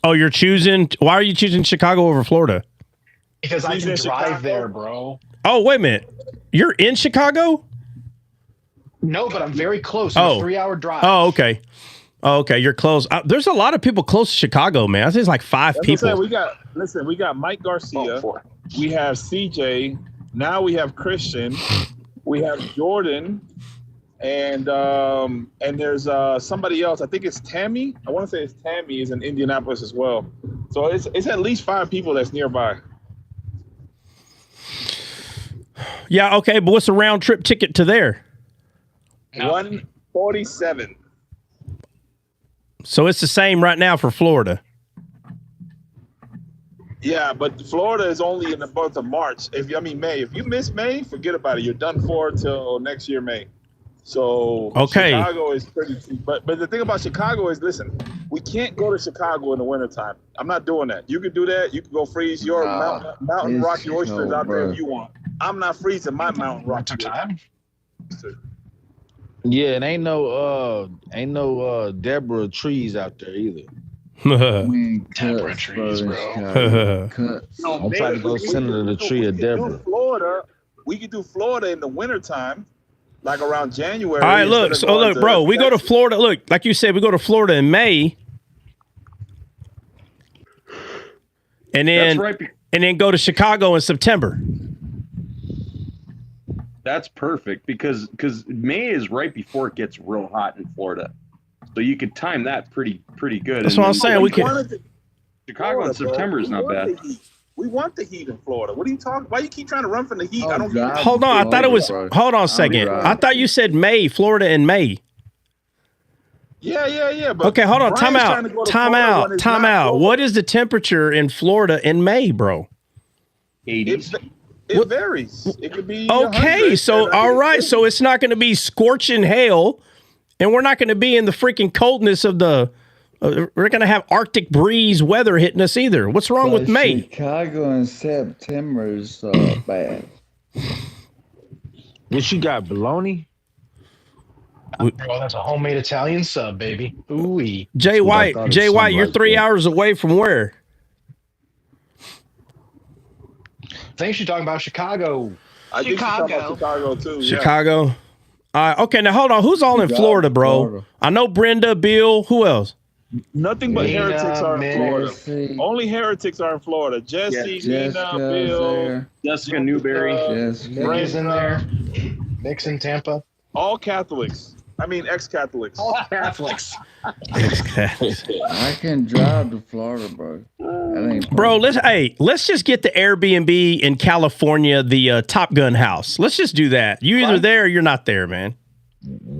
Oh, you're choosing. Why are you choosing Chicago over Florida? because I He's can in drive Chicago? there, bro. Oh, wait a minute. You're in Chicago? No, but I'm very close. It's Oh. a 3-hour drive. Oh, okay. Oh, okay. You're close. There's a lot of people close to Chicago, man. I think it's like 5 That's what I'm people. saying. We got Mike Garcia. Four. We have CJ. Now we have Christian. We have Jordan. And there's somebody else. I think it's Tammy. I want to say it's Tammy is in Indianapolis as well. So it's at least 5 people that's nearby. Yeah, okay. But what's the round trip ticket to there? 147. So it's the same right now for Florida. Yeah, but Florida is only in the month of March. May. If you miss May, forget about it. You're done for till next year, May. So Okay. Chicago is pretty cheap. But the thing about Chicago is, listen, we can't go to Chicago in the wintertime. I'm not doing that. You can do that. You can go freeze your mountain it's rocky oysters so out there bad. if you want. I'm not freezing my mountain rocky Time. oysters. Yeah, and ain't no Deborah trees out there either. We ain't Temperate cuts, trees, bro. bro. Chicago. Cuts. I'm trying to go send her the tree of Deborah. We could do Florida in the wintertime, like around January. All right, look. instead So of going look, to bro, we go to Texas. Florida. Look, like you said, we go to Florida in May. And then That's right. and then go to Chicago in September. That's perfect because May is right before it gets real hot in Florida, so you could time that pretty good. That's And what I'm then saying. We can. Chicago in September is not bad. We want the heat in Florida. What are you talking? Why you keep trying to run from the heat? I don't. God. Hold on. I thought it was. Bro. Hold on a second. right. I thought you said May, Florida in May. Yeah. But Okay, hold on. Brian's Time trying to out. go to Time Florida when out. it's Time not out. cold. What is the temperature in Florida in May, bro? 80s. It varies. It could be. Okay, 100, so and I all think right, it's so it's not going to be scorching hail, and we're not going to be in the freaking coldness of the. We're going to have Arctic breeze weather hitting us either. What's wrong with But May? Chicago in September is bad. What you got, bologna? Well, that's a homemade Italian sub, baby. Ooh-wee. Jay White, thought it Jay White, sounded you're like 3 that. hours away from where? I think she's talking about Chicago. I think she's talking about Chicago too. Yeah. Chicago. Okay, now hold on. Who's all in Florida, bro? Florida. I know Brenda, Bill. Who else? Nothing but Nina, heretics are in Mitch. Florida. Jesse, Only heretics are in Florida. Jesse, Nina, Jessica's Bill, there. Jessica Newberry. Jessica. Nick is in there. Nick's in Tampa. all Catholics. I mean, ex-Catholics. All Catholics. I can drive to Florida, bro. That ain't Bro, let's just get the Airbnb in California, the Top Gun house. Let's just do that. You either there or you're not there, man.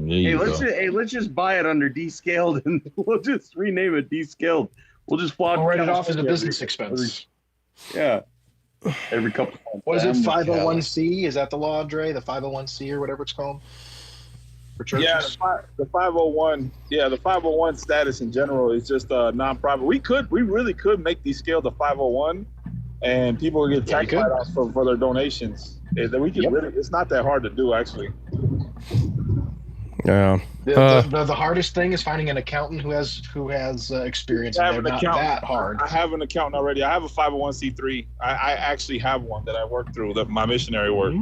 Hey, let's just buy it under descaled and we'll just rename it descaled. We'll just fly. We'll write it off as a business expense. Yeah. Every couple. What is it? 501c? Is that the law, Dre? The 501c or whatever it's called for churches? Yeah, the 501. Yeah, the 501 status in general is just a nonprofit. We really could make these scale to 501, and people would get tax write-offs for their donations. We can really. It's not that hard to do, actually. Yeah. The hardest thing is finding an accountant who has experience. And they're not that hard. I have an accountant already. I have a 501c3. I actually have one that I work through my missionary work.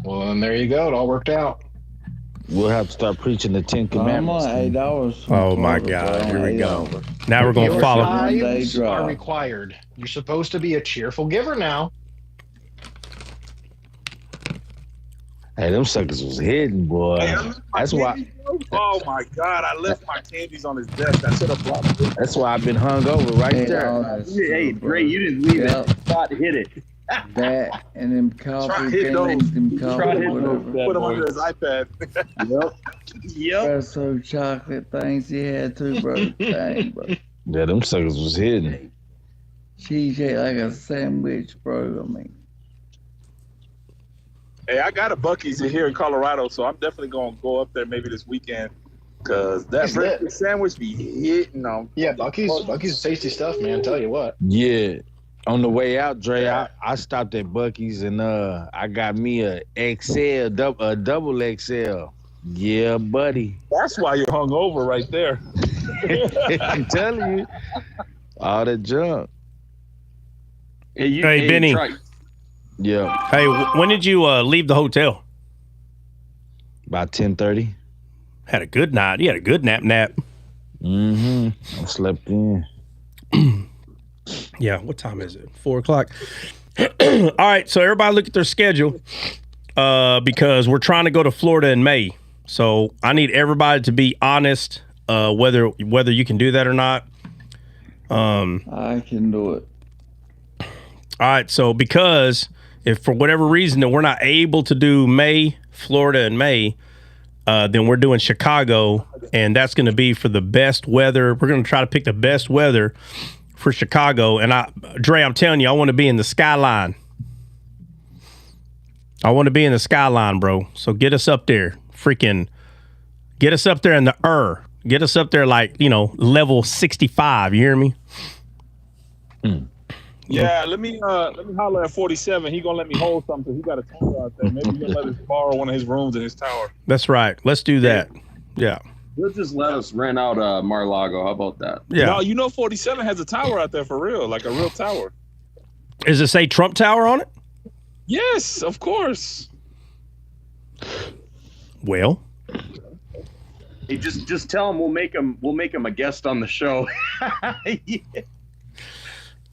Well, then there you go. It all worked out. We'll have to start preaching the 10 Commandments. I'm on 8 hours. Oh my God! Here we go. Now we're gonna Your follow. tithes are required. You're supposed to be a cheerful giver now. Hey, them suckers was hidden, boy. Hey, I left my That's why. candies, bro. Oh my God, I left my candies on his desk. I should have brought them. That's why I've been hung over right Hey, there. all that Hey, stuff, Dre, bro. you didn't leave Yep. it. Thought hit it. That and them coffee hit those. things, them Try coffee, hitting those whatever. bad Put them boys. under his iPad. Yep. Espresso chocolate things he had too, bro. Dang, bro. Yeah, them suckers was hidden. Cheesecake like a sandwich, bro. I mean, Hey, I got a Buc-ee's here in Colorado, so I'm definitely gonna go up there maybe this weekend because that It's breakfast lit. sandwich be hitting on. Yeah, Bucky's is tasty stuff, man. Tell you what. Yeah. On the way out, Dre, I stopped at Buc-ee's and I got me a double XL. Yeah, buddy. That's why you're hungover right there. I'm telling you, all that junk. Hey, Benny. Yeah, Hey, when did you leave the hotel? about 10:30. Had a good night. You had a good nap. I slept in. Yeah. What time is it? 4 o'clock. All right. So everybody look at their schedule because we're trying to go to Florida in May. So I need everybody to be honest whether you can do that or not. I can do it. All right. So because if for whatever reason that we're not able to do Florida in May, then we're doing Chicago, and that's going to be for the best weather. We're going to try to pick the best weather for Chicago. And Dre, I'm telling you, I want to be in the skyline. I want to be in the skyline, bro. So get us up there. Get us up there in the Get us up there like, level 65. You hear me? Yeah, let me holler at 47. He gonna let me hold something. He got a tower out there. Maybe he'll let us borrow one of his rooms in his tower. That's right. Let's do that. Yeah. He'll just let us rent out Mar-a-Lago. How about that? Yeah. No, 47 has a tower out there for real, like a real tower. Does it say Trump Tower on it? Yes, of course. Well. Hey, just tell him we'll make him a guest on the show. Yeah.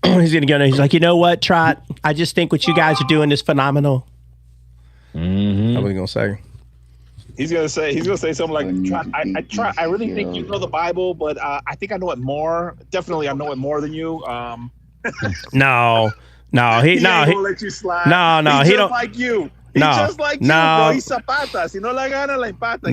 He's gonna go. He's like, you know what, Trot? I just think what you guys are doing is phenomenal. What are you gonna say? He's gonna say something like, I really think you know the Bible, but I think I know it more. Definitely, I know it more than you. No, he ain't gonna let you slide. No, He's he just don't like you. He's just like you, bro. He's zapatas. You know, la gana la empata.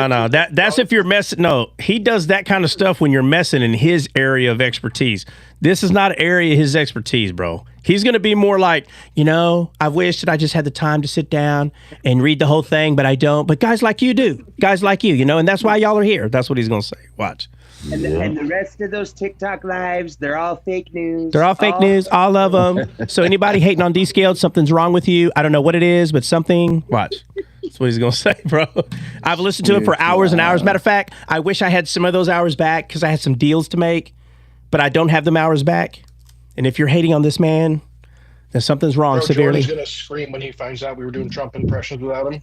No. That's if you're messing. No, he does that kind of stuff when you're messing in his area of expertise. This is not an area of his expertise, bro. He's going to be more like, I wish that I just had the time to sit down and read the whole thing, but I don't. But guys like you do. Guys like you, and that's why y'all are here. That's what he's going to say. Watch. And the rest of those TikTok lives, they're all fake news. They're all fake news, all of them. So anybody hating on D-Scaled, something's wrong with you. I don't know what it is, but something. Watch. That's what he's going to say, bro. I've listened to him for hours and hours. Matter of fact, I wish I had some of those hours back because I had some deals to make, but I don't have them hours back. And if you're hating on this man, then something's wrong severely. Jordan's gonna scream when he finds out we were doing Trump impressions without him.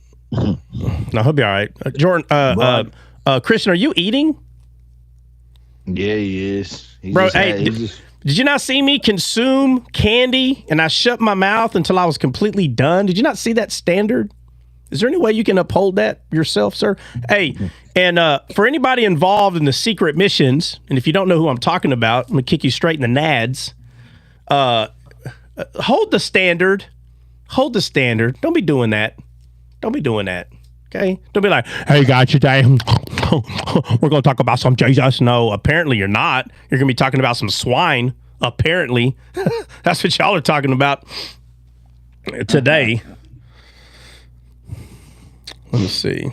No, he'll be all right. Jordan, Christian, are you eating? Yeah, he is. Bro, did you not see me consume candy and I shut my mouth until I was completely done? Did you not see that standard? Is there any way you can uphold that yourself, sir? Hey, and for anybody involved in the secret missions, and if you don't know who I'm talking about, I'm going to kick you straight in the nads. Hold the standard. Hold the standard. Don't be doing that. Don't be doing that. Okay? Don't be like, hey, guys, today we're going to talk about some Jesus. No, apparently you're not. You're going to be talking about some swine, apparently. That's what y'all are talking about today. Let me see.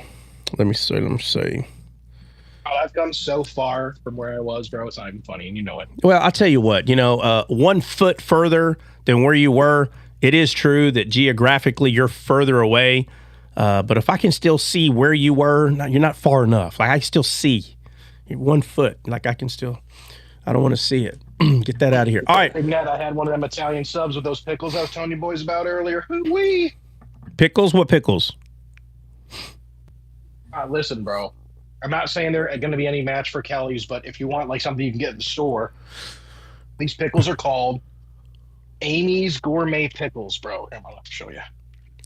Oh, I've come so far from where I was, bro. It's not even funny, and you know it. Well, I'll tell you what. 1 foot further than where you were, it is true that geographically you're further away. But if I can still see where you were, you're not far enough. Like I still see 1 foot. Like I don't want to see it. Get that out of here. All right. Big Ned, I had one of them Italian subs with those pickles I was telling you boys about earlier. Hoo-wee. Pickles? What pickles? Listen, bro. I'm not saying they're going to be any match for Kelly's, but if you want like something you can get in the store, these pickles are called Amy's Gourmet Pickles, bro. I'm going to show you.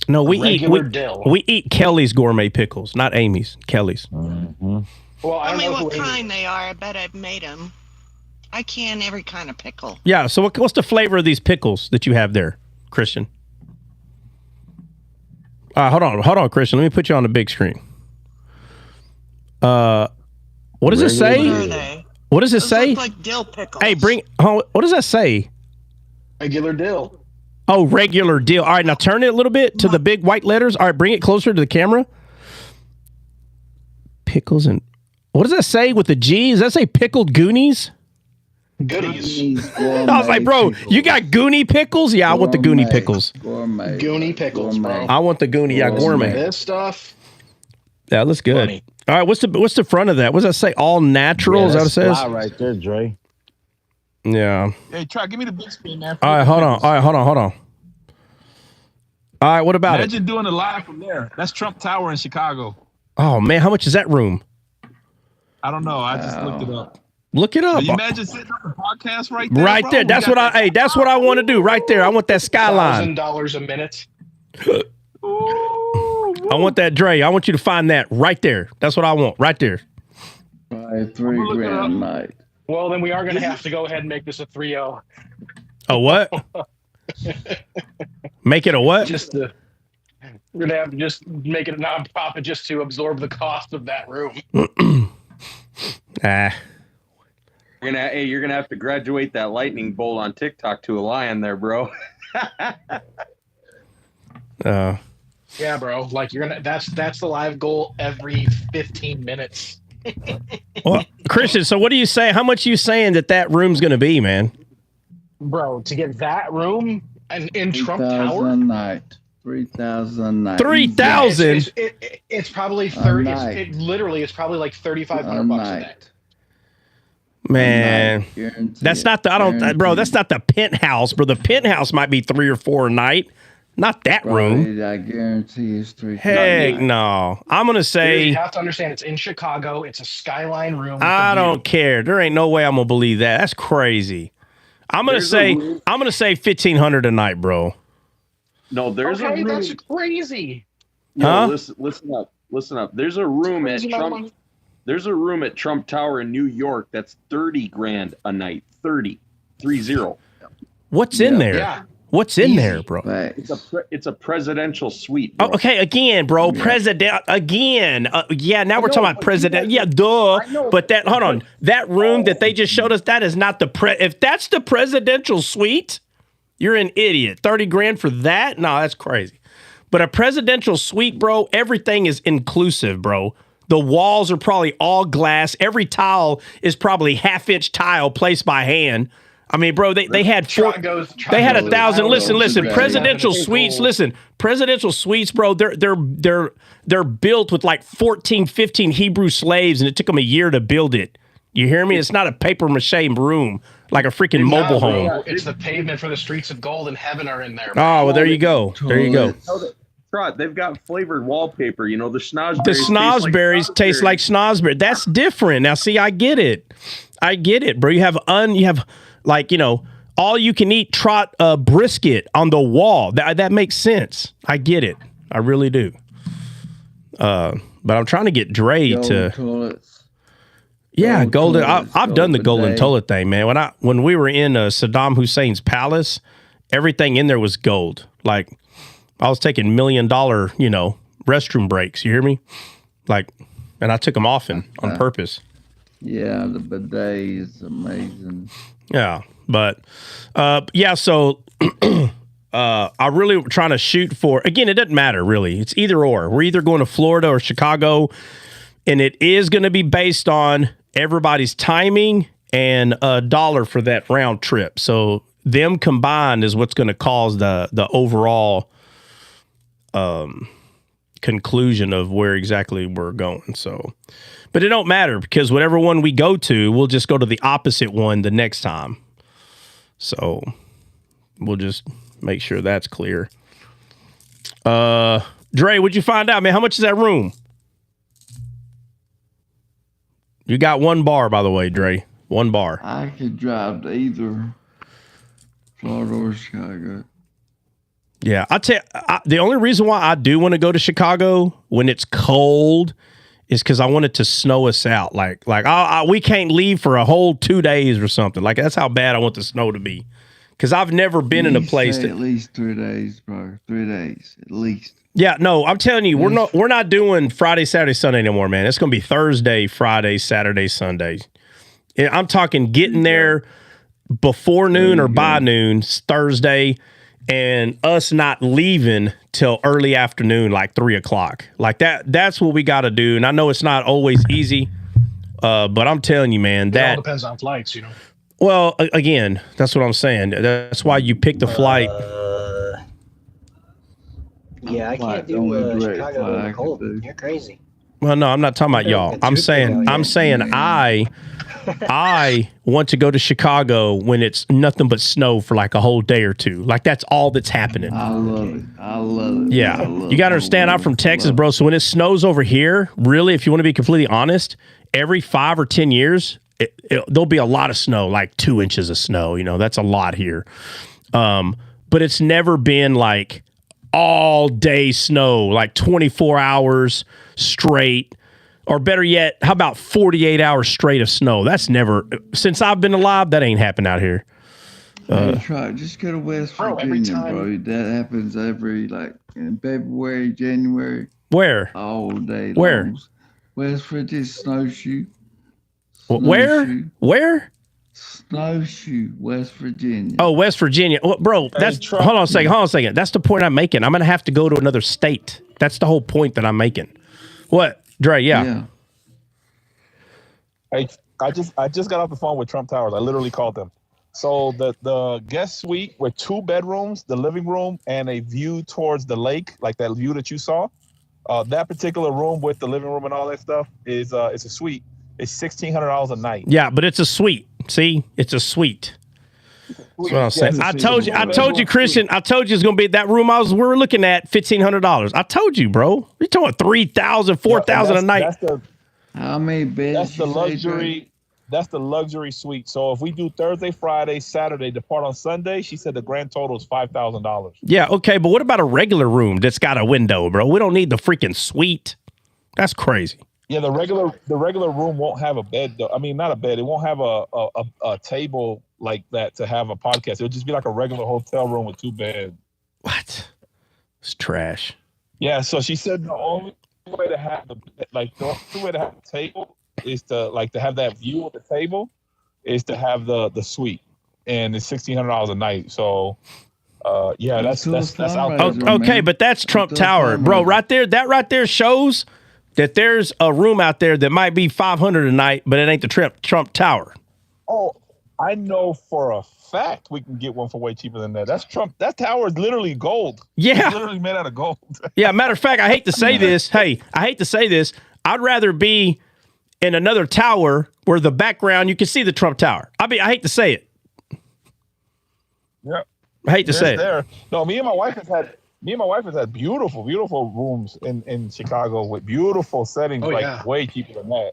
No, we Regular dill. we eat Kelly's gourmet pickles, not Amy's. Kelly's. Well, I Tell don't me know what who Amy kind they are. I bet I've made them. I can every kind of pickle. Yeah. So what's the flavor of these pickles that you have there, Christian? Hold on, Christian. Let me put you on the big screen. What does it say? What are they? What does it Those say? look like dill pickles. Hey, what does that say? Regular dill. Oh, regular dill. All right, now turn it a little bit to the big white letters. All right, bring it closer to the camera. Pickles and what does that say with the G? Does that say pickled Goonies? Goodies. I was like, bro, you got Goonie pickles? Yeah, I want the Goonie pickles. Goonie pickles, bro. I want the Goonie. Yeah, gourmet. This stuff. Yeah, looks good. Funny. All right, what's the front of that? What does that say? All natural? Is that what it says? Right there, Dre. Yeah. Hey, try give me the big screen, man. All right, hold on. All right, what about Imagine doing a live from there. That's Trump Tower in Chicago. Oh man, how much is that room? I don't know. I just looked it up. Look it up. Can you imagine setting up a podcast right there? Right bro? there. That's what that's what I want to do right there. I want that skyline. $1,000 a minute. I want that, Dre. I want you to find that right there. That's what I want right there. $3 grand a night. Well, then we are going to have to go ahead and make this a 3-0. A what? Make it a what? We're going to have to just make it a nonprofit just to absorb the cost of that room. You're gonna have to graduate that lightning bolt on TikTok to a lion there, bro. Yeah, bro. Like that's the live goal every 15 minutes. Well, Christian, so what do you say? How much are you saying that room's going to be, man? Bro, to get that room and in Trump Tower, 3,000 a night. 3,000. It's probably 30. It literally is probably like $3,500 a night. Man, that's not the. Bro. That's not the penthouse, bro. The penthouse might be 3 or 4 a night. Not that room. I guarantee it's 3,000. Heck no. I'm gonna say. You have to understand, it's in Chicago. It's a skyline room. I don't care. There ain't no way I'm gonna believe that. That's crazy. I'm gonna say 1,500 a night, bro. No, there's a room. That's crazy. Huh? Listen up. There's a room at Trump. There's a room at Trump Tower in New York that's 30 grand a night. 30. What's in there? Yeah. What's in there, bro? It's a presidential suite. Bro. Oh, okay, again, bro. Yeah. President again. Yeah, now we're talking about president. Yeah, duh. But that hold on. That room that they just showed us, that is not the if that's the presidential suite, you're an idiot. 30 grand for that? No, that's crazy. But a presidential suite, bro, everything is inclusive, bro. The walls are probably all glass. Every tile is probably half-inch tile placed by hand. I mean, bro, they had they had 1,000. Listen, presidential suites. Listen, presidential suites, bro. They're built with like 14, 15 Hebrew slaves, and it took them a year to build it. You hear me? It's not a paper mache room like a freaking mobile home. It's the pavement for the streets of gold in heaven are in there. Oh, well, there you go. There you go. Trot, they've got flavored wallpaper. You know, the schnozberries. The schnozberries taste like schnozberry. That's different. Now, see, I get it. Bro. You have like, you know, all you can eat trot brisket on the wall. That makes sense. I get it. I really do. But I'm trying to get Dre to. Toilets. Yeah, golden. I've done the golden toilet thing, man. When we were in Saddam Hussein's palace, everything in there was gold. Like, I was taking $1 million, you know, restroom breaks. You hear me? Like, and I took them often on purpose. Yeah, the bidet is amazing. Yeah, but yeah. So I really trying to shoot for. Again, it doesn't matter really. It's either or. We're either going to Florida or Chicago, and it is going to be based on everybody's timing and a dollar for that round trip. So them combined is what's going to cause the overall conclusion of where exactly we're going. So, but it don't matter because whatever one we go to, we'll just go to the opposite one the next time. So we'll just make sure that's clear. Dre, what'd you find out, man? How much is that room? You got one bar, by the way, Dre. One bar. I could drive to either Florida or Chicago. Yeah, I tell you, the only reason why I do want to go to Chicago when it's cold is because I want it to snow us out. Like we can't leave for a whole 2 days or something. Like that's how bad I want the snow to be. Because I've never been in a place that at least 3 days, bro. 3 days at least. Yeah, no, I'm telling you, we're not doing Friday, Saturday, Sunday anymore, man. It's gonna be Thursday, Friday, Saturday, Sunday. I'm talking getting there before noon or by noon Thursday, and us not leaving till early afternoon, like 3 o'clock. Like that's what we got to do. And I know it's not always easy, but I'm telling you, man, It that all depends on flights, you know. Well, again, that's what I'm saying. That's why you pick the flight. Yeah, I can't do Chicago in the cold. You're crazy. Well, no, I'm not talking about y'all. I'm saying I want to go to Chicago when it's nothing but snow for like a whole day or two. Like that's all that's happening. I love it. Yeah, you got to understand. I'm from Texas, bro. So when it snows over here, really, if you want to be completely honest, every 5 or 10 years, there'll be a lot of snow, like 2 inches of snow. You know, that's a lot here. But it's never been like all day snow, like 24 hours straight, or better yet, how about 48 hours straight of snow? That's never, since I've been alive, that ain't happened out here. Try. Just go to West Virginia, bro. That happens every, like, in February, January. Where? All day. Where? Long. West Virginia, snowshoe. Where? Snowshoe, West Virginia. Oh, West Virginia. Well, bro, hold on a second. That's the point I'm making. I'm going to have to go to another state. That's the whole point that I'm making. What? Dre, yeah. Hey, I just got off the phone with Trump Towers. I literally called them. So the guest suite with 2 bedrooms, the living room, and a view towards the lake, like that view that you saw. That particular room with the living room and all that stuff is it's a suite. It's $1,600 a night. Yeah, but it's a suite. See, it's a suite. That's what I'm saying. I told you, Christian. I told you it's gonna be that room we were looking at $1,500. I told you, bro. You're talking $3,000, $4,000 a night. How many beds? That's the luxury. That's the luxury suite. So if we do Thursday, Friday, Saturday, depart on Sunday, she said the grand total is $5,000. Yeah, okay, but what about a regular room that's got a window, bro? We don't need the freaking suite. That's crazy. Yeah, the regular room won't have a bed though. I mean, not a bed. It won't have a table like that to have a podcast. It'll just be like a regular hotel room with 2 beds. What? It's trash. Yeah, so she said the only way to have the only way to have the table is to have that view of the table is to have the suite, and it's $1,600 a night. So yeah, that's out there. Okay, but that's Trump Tower, bro. Right there, that right there shows that there's a room out there that might be $500 a night, but it ain't the Trump Tower. Oh, I know for a fact we can get one for way cheaper than that. That's Trump. That tower is literally gold. Yeah. It's literally made out of gold. Yeah, matter of fact, I hate to say this. Hey, I hate to say this. I'd rather be in another tower where the background, you can see the Trump Tower. I hate to say it. Yeah. I hate to say it. No, me and my wife have had beautiful, beautiful rooms in Chicago with beautiful settings, way cheaper than that.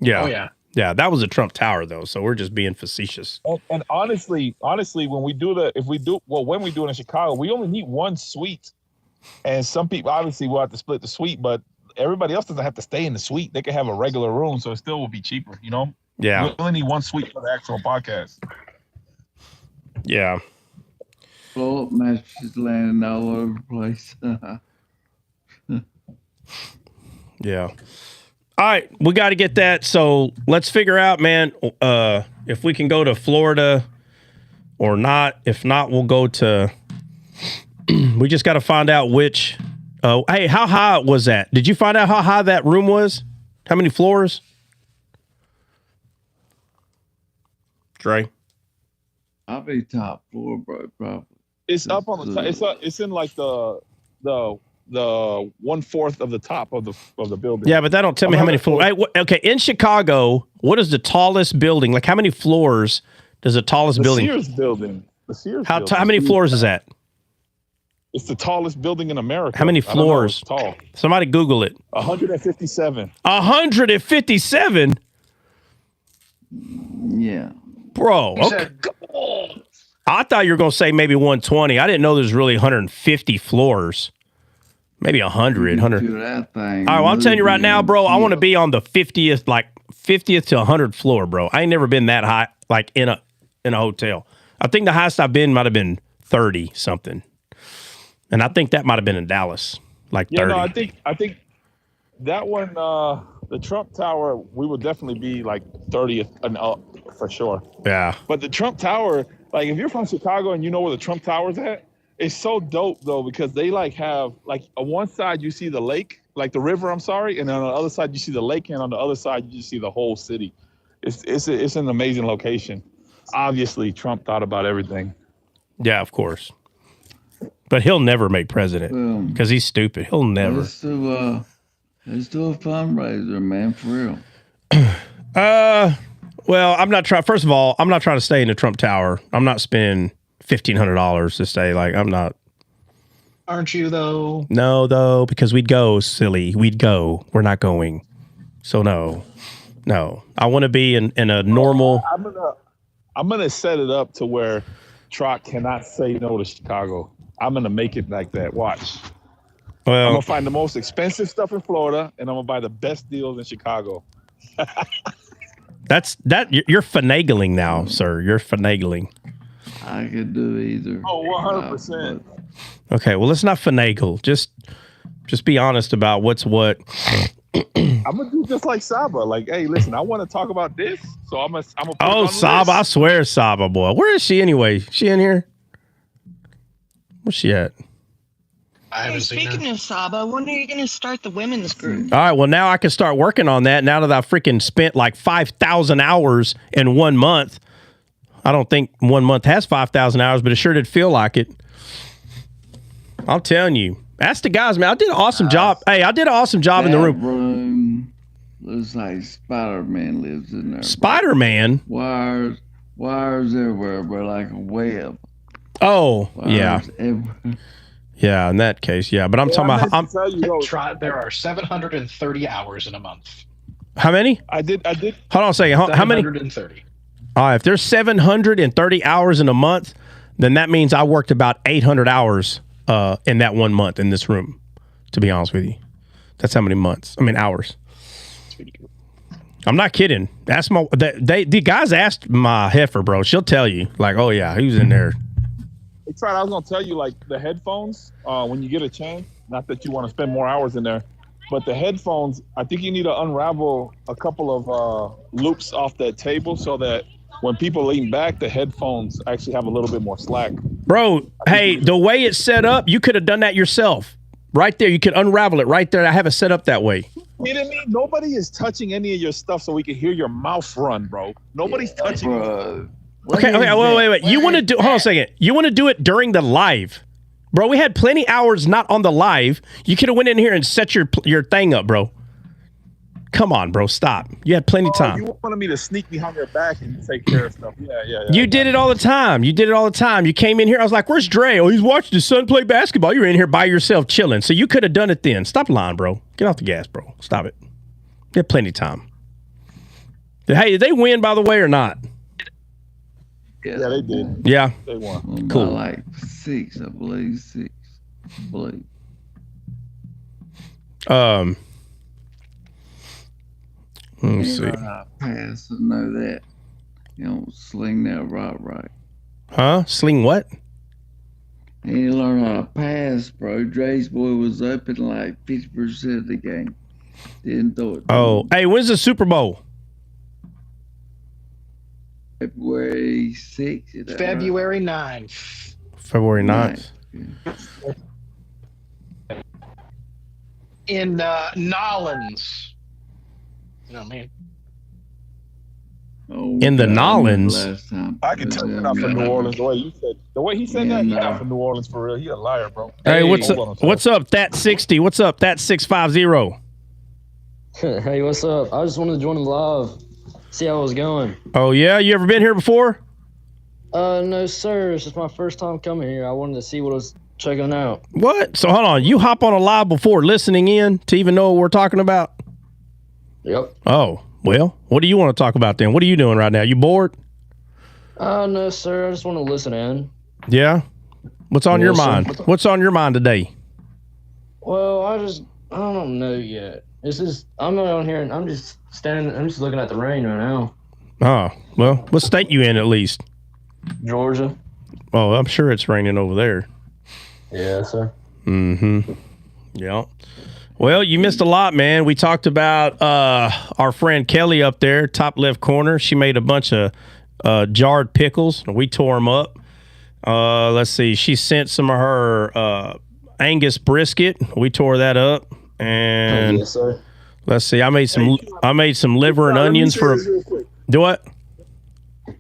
Yeah. Oh, yeah. Yeah, that was a Trump Tower, though, so we're just being facetious. And honestly, when we do it in Chicago, we only need 1 suite. And some people, obviously, will have to split the suite, but everybody else doesn't have to stay in the suite. They can have a regular room, so it still will be cheaper, you know? Yeah. We only need 1 suite for the actual podcast. Yeah. Blow-up mattresses landing all over the place. Yeah. All right, we got to get that. So let's figure out, man, if we can go to Florida or not. If not, we'll go to. We just got to find out which. Hey, how high was that? Did you find out how high that room was? How many floors? Dre? I'll be top floor, bro. Probably. It's up on the top. It's in like the 1/4 of the top of the building. Yeah, but that don't tell me how many floors. Okay, in Chicago, what is the tallest building? Like, how many floors does the tallest building? The Sears building. How many floors is that? It's the tallest building in America. How many floors? It's tall. Somebody Google it. 157. 157? Yeah. Bro. He said, "Go." I thought you were going to say maybe 120. I didn't know there's really 150 floors. Maybe 100. 100. Do that thing. All right, well, I'm telling you right now, bro, I want to be on the 50th to 100th floor, bro. I ain't never been that high, like in a hotel. I think the highest I've been might have been 30 something. And I think that might have been in Dallas, like 30. No, I think that one, the Trump Tower, we would definitely be like 30th and up for sure. Yeah. But the Trump Tower, like if you're from Chicago and you know where the Trump Tower's at, it's so dope though because they like have like on one side you see the lake, like the river. I'm sorry, and on the other side you see the lake, and on the other side you just see the whole city. It's an amazing location. Obviously, Trump thought about everything. Yeah, of course. But he'll never make president because he's stupid. He'll never. Let's do a fundraiser, man, for real. Well, I'm not trying. First of all, I'm not trying to stay in the Trump Tower. I'm not spending $1,500 to stay. Like, I'm not. Aren't you though? No, though, because we'd go, silly. We'd go. We're not going. So no. I want to be in a normal. I'm gonna set it up to where Trot cannot say no to Chicago. I'm gonna make it like that. Watch. Well, I'm gonna find the most expensive stuff in Florida, and I'm gonna buy the best deals in Chicago. You're finagling now, sir. You're finagling. I could do either. Oh, 100%. Okay, well, let's not finagle. Just be honest about what's what. I'm gonna do just like Saba. Like, hey, listen, I want to talk about this, so I'm gonna. Put it on the Saba! list. I swear, Saba boy. Where is she anyway? She in here? Where's she at? Speaking of Saba, when are you going to start the women's group? All right, well, now I can start working on that. Now that I've freaking spent like 5,000 hours in 1 month. I don't think 1 month has 5,000 hours, but it sure did feel like it. I'm telling you. Ask the guys, man. I did an awesome job. Hey, I did an awesome job in the room. Looks like Spider-Man lives in there. Spider-Man? Wires everywhere, but like a web. Oh, Wires yeah. everywhere. Yeah, in that case, yeah. But I'm talking about. There are 730 hours in a month. How many? I did. Hold on a second. How many? 730. All right, if there's 730 hours in a month, then that means I worked about 800 hours in that 1 month in this room, to be honest with you. That's how many hours. I'm not kidding. That's the guys asked my heifer, bro. She'll tell you, like, oh, yeah, he was in there. It's right. I was gonna tell you, like the headphones. When you get a chance, not that you want to spend more hours in there, but the headphones. I think you need to unravel a couple of loops off that table so that when people lean back, the headphones actually have a little bit more slack. Bro, hey, the way it's set up, you could have done that yourself. Right there, you could unravel it right there. I have it set up that way. Kidding me? Nobody is touching any of your stuff so we can hear your mouth run, bro. Nobody's touching it. Okay, wait. You want to do? Hold on a second. You want to do it during the live, bro? We had plenty hours not on the live. You could have went in here and set your thing up, bro. Come on, bro. Stop. You had plenty of time. You wanted me to sneak behind your back and take care of stuff. Yeah. You did it all the time. You came in here. I was like, "Where's Dre? Oh, he's watching his son play basketball." You were in here by yourself chilling. So you could have done it then. Stop lying, bro. Get off the gas, bro. Stop it. You had plenty of time. Hey, did they win, by the way, or not? Yeah, they did. Yeah. They won. Cool. Like 6, I believe. 6. I believe. Let me see. Pass to know that. You don't sling that right. Huh? Sling what? He learned how to pass, bro. Dre's boy was up in like 50% of the game. Didn't throw it. Oh, hey, when's the Super Bowl? February 6th. February 9th. February 9th. In Nolans. You know what I mean? Oh, in the Nolans. I can tell you're not from New Orleans. The way he said that, he's not from New Orleans for real. He a liar, bro. Hey, what's up, that 60? What's up, that 650? Hey, what's up? I just wanted to join the live, see how it was going. Oh yeah, you ever been here before? No, sir. This is my first time coming here. I wanted to see what I was checking out. What? So hold on, you hop on a live before listening in to even know what we're talking about? Yep. Oh, well, what do you want to talk about then? What are you doing right now? You bored? No, sir. I just want to listen in. Yeah. What's on your Yes, sir. mind? What's on your mind today? Well, I don't know yet. It's just I'm around here and I'm just looking at the rain right now. Oh, well, what state you in at least? Georgia. Oh, I'm sure it's raining over there. Yeah, sir. Mm-hmm. Yeah. Well, you missed a lot, man. We talked about our friend Kelly up there, top left corner. She made a bunch of jarred pickles. We tore them up. Let's see. She sent some of her Angus brisket. We tore that up. And yes, sir. Let's see. I made some liver and onions for. Do what? And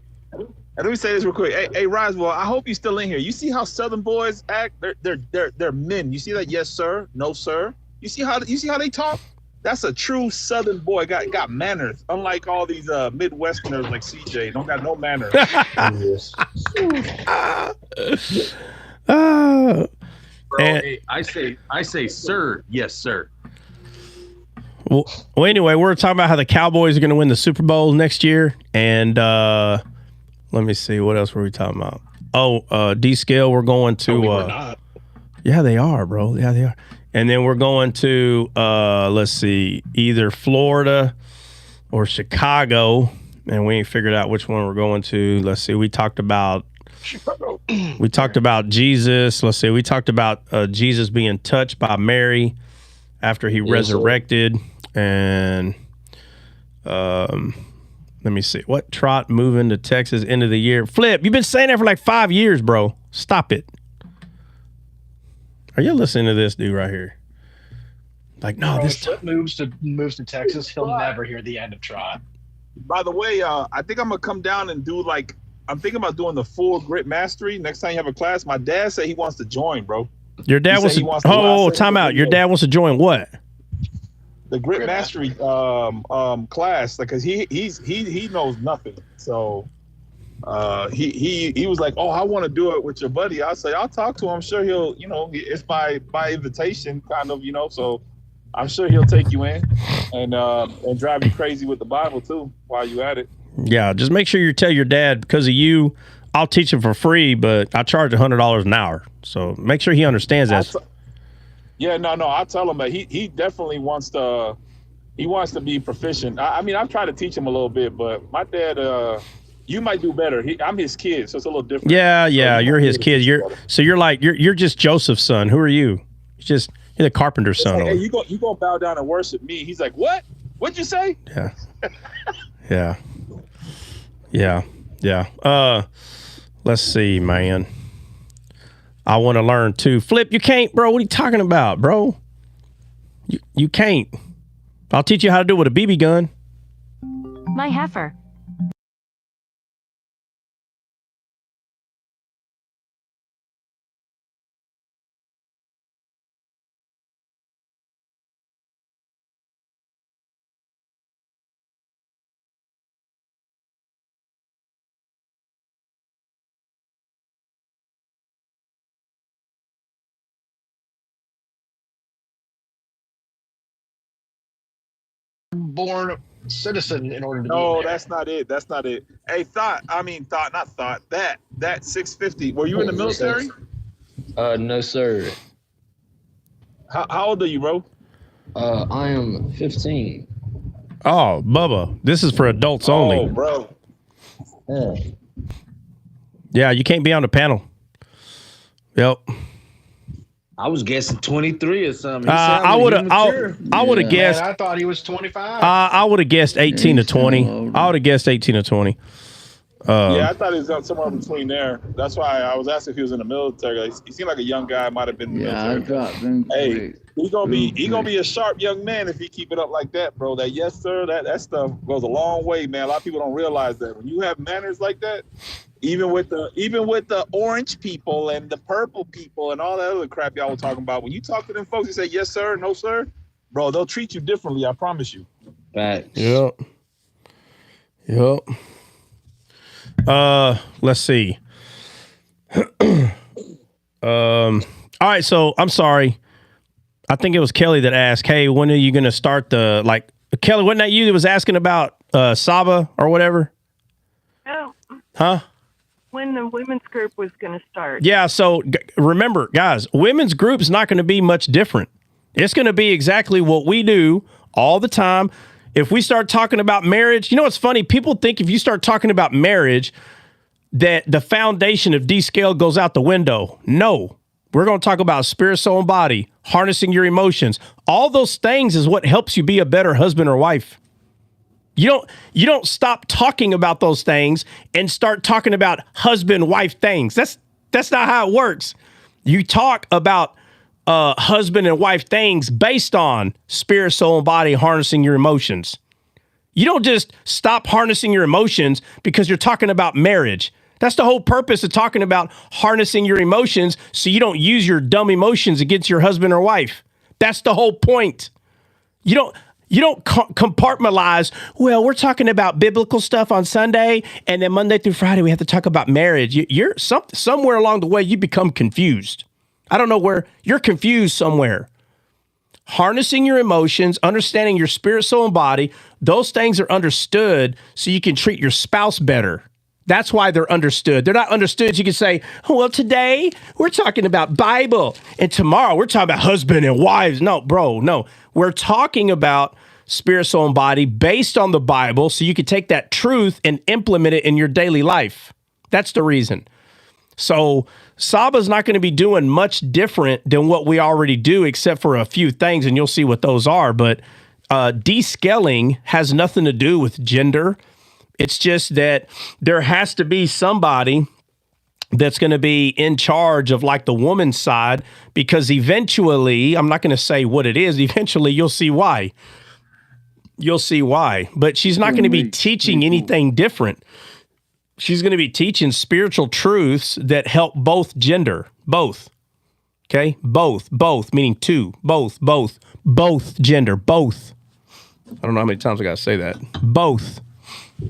let me say this real quick. Hey, Roswell, I hope you're still in here. You see how Southern boys act? They're men. You see that? Yes, sir. No, sir. You see how they talk? That's a true Southern boy. Got manners. Unlike all these Midwesterners like CJ, don't got no manners. Bro, hey, I say, sir. Yes, sir. Well, anyway, we're talking about how the Cowboys are going to win the Super Bowl next year, and let me see, what else were we talking about? Oh, D-Scale, we're going to. We're not. Yeah, they are, bro. Yeah, they are. And then we're going to, let's see, either Florida or Chicago, and we ain't figured out which one we're going to. Let's see, we talked about Jesus. Let's see, we talked about Jesus being touched by Mary after he resurrected. And let me see, what Trot moving to Texas end of the year? Flip, you've been saying that for like 5 years, bro. Stop it. Are you listening to this dude right here? Like, no, this Flip moves to Texas. He'll never hear the end of Trot. By the way, I think I'm gonna come down and do I'm thinking about doing the full grit mastery next time you have a class. My dad said he wants to join, bro. Your dad wants to. Time out. Your dad wants to join what? The grit mastery class, because he knows nothing. So he was like, oh, I want to do it with your buddy. I say, I'll talk to him. I'm sure he'll, it's by invitation, kind of, so I'm sure he'll take you in and drive you crazy with the Bible too while you at it. Yeah, just make sure you tell your dad, because of you, I'll teach him for free, but I charge $100 an hour. So make sure he understands that. I'll tell him that he definitely wants to be proficient. I mean, I've tried to teach him a little bit, but my dad, you might do better. I'm his kid, so it's a little different. Yeah, you're his kid. You're just Joseph's son. Who are you? You're the carpenter's son. Like, hey, you gonna bow down and worship me? He's like, what? What'd you say? Yeah. Let's see, man. I want to learn too. Flip, you can't, bro. What are you talking about, bro? You can't. I'll teach you how to do it with a BB gun. My heifer. Born citizen in order to No, be there. that's not it. That's not it. Hey, that 650. Were you in the military? No, sir. How old are you, bro? I am 15. Oh, Bubba, this is for adults only. Oh, bro. Yeah, you can't be on the panel. Yep. I was guessing 23 or something. I would have guessed. Man, I thought he was 25. I would have guessed 18 to 20. I would have guessed 18 to 20. Yeah, I thought he was somewhere between there. That's why I was asking if he was in the military. Like, he seemed like a young guy, might have been in the military. I got them. Hey, he's gonna be a sharp young man if he keep it up like that, bro. That yes sir, that stuff goes a long way, man. A lot of people don't realize that when you have manners like that, even with the orange people and the purple people and all that other crap y'all were talking about, when you talk to them folks, you say yes sir, no sir, bro, they'll treat you differently. I promise you. Facts. Yep. Let's see. All right, so I'm sorry. I think it was Kelly that asked, hey, when are you going to start Kelly, wasn't that you that was asking about Saba or whatever? Oh. Huh? when the women's group was going to start. Yeah, so remember, guys, women's group's not going to be much different. It's going to be exactly what we do all the time. If we start talking about marriage, you know what's funny? People think if you start talking about marriage, that the foundation of D-Scale goes out the window. No. We're going to talk about spirit, soul, and body, harnessing your emotions. All those things is what helps you be a better husband or wife. You don't stop talking about those things and start talking about husband-wife things. That's not how it works. You talk about husband and wife things based on spirit, soul, and body, harnessing your emotions. You don't just stop harnessing your emotions because you're talking about marriage. That's the whole purpose of talking about harnessing your emotions, so you don't use your dumb emotions against your husband or wife. That's the whole point. You don't compartmentalize, well, we're talking about biblical stuff on Sunday, and then Monday through Friday we have to talk about marriage. You're somewhere along the way you become confused. I don't know where you're confused somewhere. Harnessing your emotions, understanding your spirit, soul, and body, those things are understood so you can treat your spouse better. That's why they're understood. They're not understood. You can say, oh, well, today we're talking about Bible, and tomorrow we're talking about husband and wives. No, bro, no. We're talking about spirit, soul, and body based on the Bible so you can take that truth and implement it in your daily life. That's the reason. So Saba's not going to be doing much different than what we already do, except for a few things, and you'll see what those are. But descaling has nothing to do with gender. It's just that there has to be somebody that's going to be in charge of like the woman's side, because eventually, I'm not going to say what it is, eventually you'll see why. You'll see why. But she's not going to be teaching anything different. She's going to be teaching spiritual truths that help both gender. Both. Okay? Both, meaning two. Both gender. Both. I don't know how many times I got to say that. Both.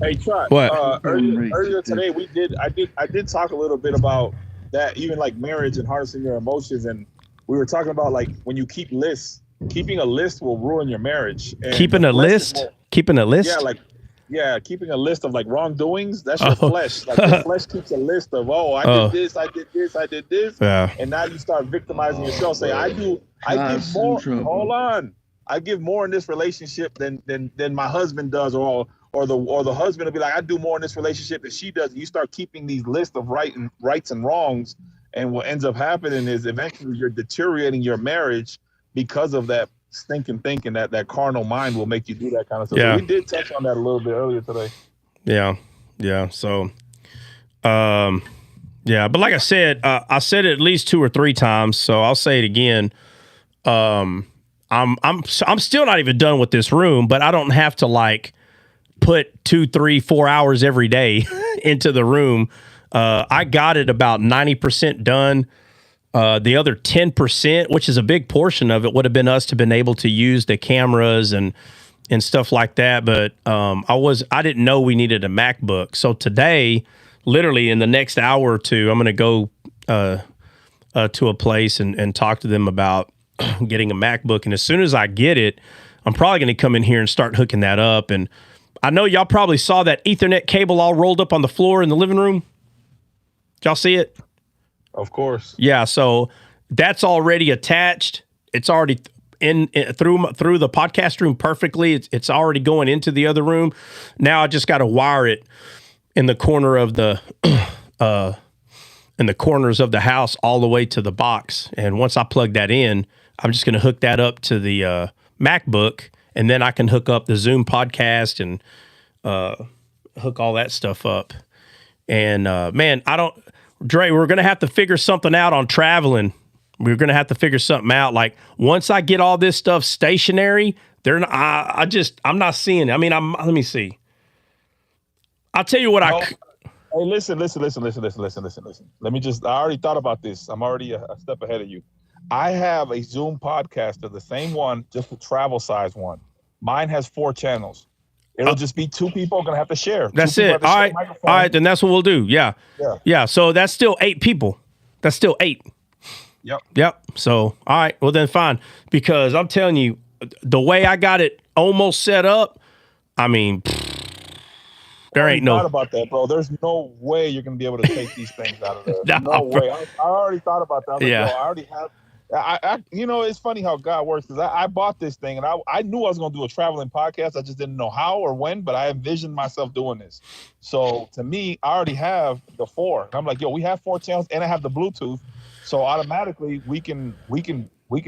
Hey, Trot. What? Earlier today, I did talk a little bit about that, even like marriage and harnessing your emotions, and we were talking about like when you keep lists, keeping a list will ruin your marriage. And keeping a list? Keeping a list? Yeah, keeping a list of like wrongdoings. That's your flesh. Like the flesh keeps a list of, I did this, I did this, I did this. Yeah. And now you start victimizing yourself. Say, I give more. Hold on. I give more in this relationship than my husband does, or the husband will be like, I do more in this relationship than she does. You start keeping these lists of rights and wrongs, and what ends up happening is eventually you're deteriorating your marriage because of that stinking thinking that carnal mind will make you do that kind of stuff. Yeah. So we did touch on that a little bit earlier today. Yeah. So, yeah. But like I said it at least 2 or 3 times. So I'll say it again. I'm still not even done with this room, but I don't have to like put 2, 3, 4 hours every day into the room. I got it about 90% done. The other 10%, which is a big portion of it, would have been us to been able to use the cameras and stuff like that. But I didn't know we needed a MacBook. So today, literally in the next hour or two, I'm going to go to a place and talk to them about getting a MacBook. And as soon as I get it, I'm probably going to come in here and start hooking that up. And I know y'all probably saw that Ethernet cable all rolled up on the floor in the living room. Did y'all see it? Of course. Yeah, so that's already attached. It's already in through the podcast room perfectly. It's already going into the other room. Now I just got to wire it in the corner of the in the corners of the house all the way to the box. And once I plug that in, I'm just going to hook that up to the MacBook, and then I can hook up the Zoom podcast and hook all that stuff up. And man, Dre, we're going to have to figure something out on traveling. We're going to have to figure something out. Like once I get all this stuff stationary, I'm not seeing it. I mean, let me see. I'll tell you what Hey, listen. Let me I already thought about this. I'm already a step ahead of you. I have a Zoom podcaster, the same one, just a travel size one. Mine has 4 channels. It'll just be 2 people going to have to share. That's it. All right. Then that's what we'll do. Yeah. So that's still 8 people. That's still 8. Yep. So, all right. Well, then fine. Because I'm telling you, the way I got it almost set up, I mean, There ain't no. Thought about that, bro. There's no way you're gonna be able to take these things out of there. No, No way. I already thought about that. I was like, Yeah. yo, I already have. It's funny how God works because I bought this thing and I knew I was gonna do a traveling podcast. I just didn't know how or when, but I envisioned myself doing this. So to me, I already have the 4. And I'm like, yo, we have 4 channels and I have the Bluetooth, so automatically we can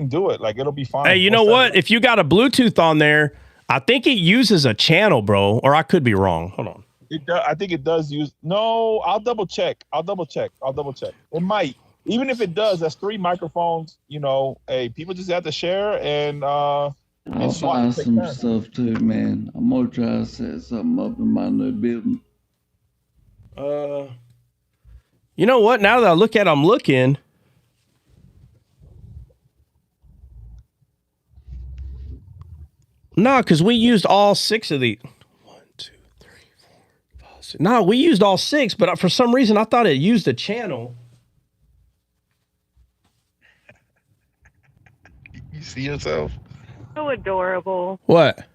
do it. Like it'll be fine. Hey, you know what? If you got a Bluetooth on there, I think it uses a channel, bro. Or I could be wrong. Hold on. I think it does use. No, I'll double check. It might. Even if it does, that's 3 microphones. You know, hey, people just have to share and I'll find some stuff too, man. I'm gonna try to set something up in my new building. You know what? Now that I look at it, I'm looking. No, because we used all 6 of these. 1, 2, 3, 4, 5, 6. No, we used all 6, but for some reason I thought it used a channel. You see yourself? So adorable. What?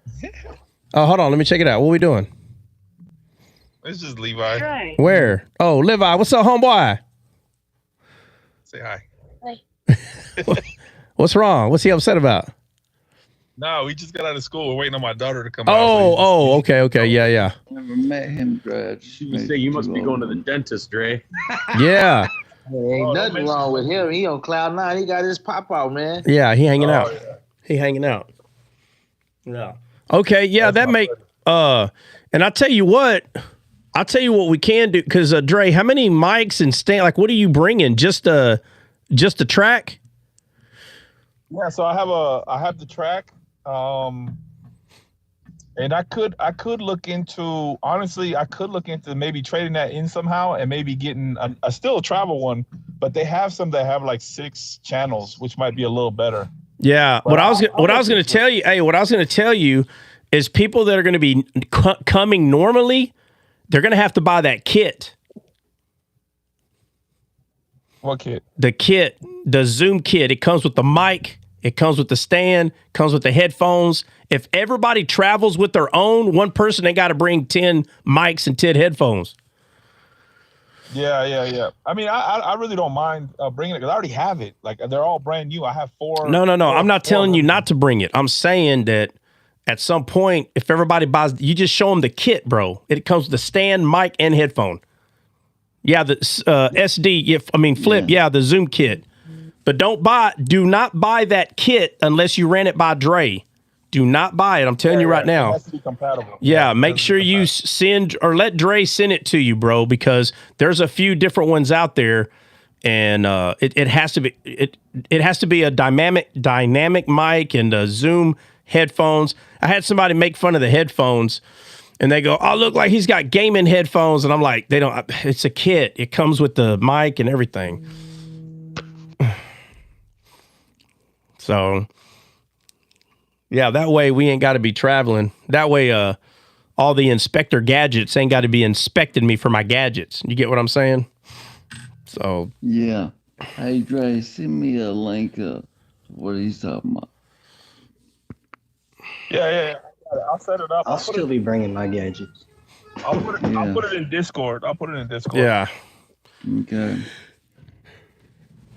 Oh, hold on. Let me check it out. What are we doing? It's just Levi. Right. Where? Oh, Levi. What's up, homeboy? Say hi. What's wrong? What's he upset about? No, we just got out of school. We're waiting on my daughter to come out. Okay. Yeah. Never met him, Dre. You say you must be going to the dentist, Dre. Yeah. Ain't nothing wrong with him. He on cloud 9. He got his pop out, man. Yeah, he hanging out. Yeah. He hanging out. Yeah. Okay, yeah, that make and I'll tell you what we can do, because Dre, how many mics and stand, like what are you bringing? Just a track? Yeah, so I have the track. And I could look into, honestly, maybe trading that in somehow and maybe getting a still a travel one, but they have some that have like 6 channels, which might be a little better. Yeah. But what I was going to tell you is people that are going to be coming normally, they're going to have to buy that kit. What kit? The kit, the Zoom kit. It comes with the mic. It comes with the stand, comes with the headphones. If everybody travels with their own, one person, they got to bring 10 mics and 10 headphones. Yeah. I mean, I really don't mind bringing it because I already have it. Like, they're all brand new. I have 4. No. I'm not telling you not to bring it. I'm saying that at some point, if everybody buys, you just show them the kit, bro. It comes with the stand, mic, and headphone. Yeah, the Flip. Yeah, the Zoom kit. But do not buy that kit unless you ran it by Dre. Do not buy it. I'm telling you right now. It has to be compatible. Yeah, make sure you send or let Dre send it to you, bro, because there's a few different ones out there, and it has to be a dynamic mic and a Zoom headphones. I had somebody make fun of the headphones, and they go, "Oh, look like he's got gaming headphones," and I'm like, "They don't. It's a kit. It comes with the mic and everything." So, yeah, that way we ain't got to be traveling. That way, all the inspector gadgets ain't got to be inspecting me for my gadgets. You get what I'm saying? So, yeah. Hey, Dre, send me a link of what he's talking about. Yeah. I'll set it up. I'll still be bringing my gadgets. I'll put it in Discord. Yeah. Okay.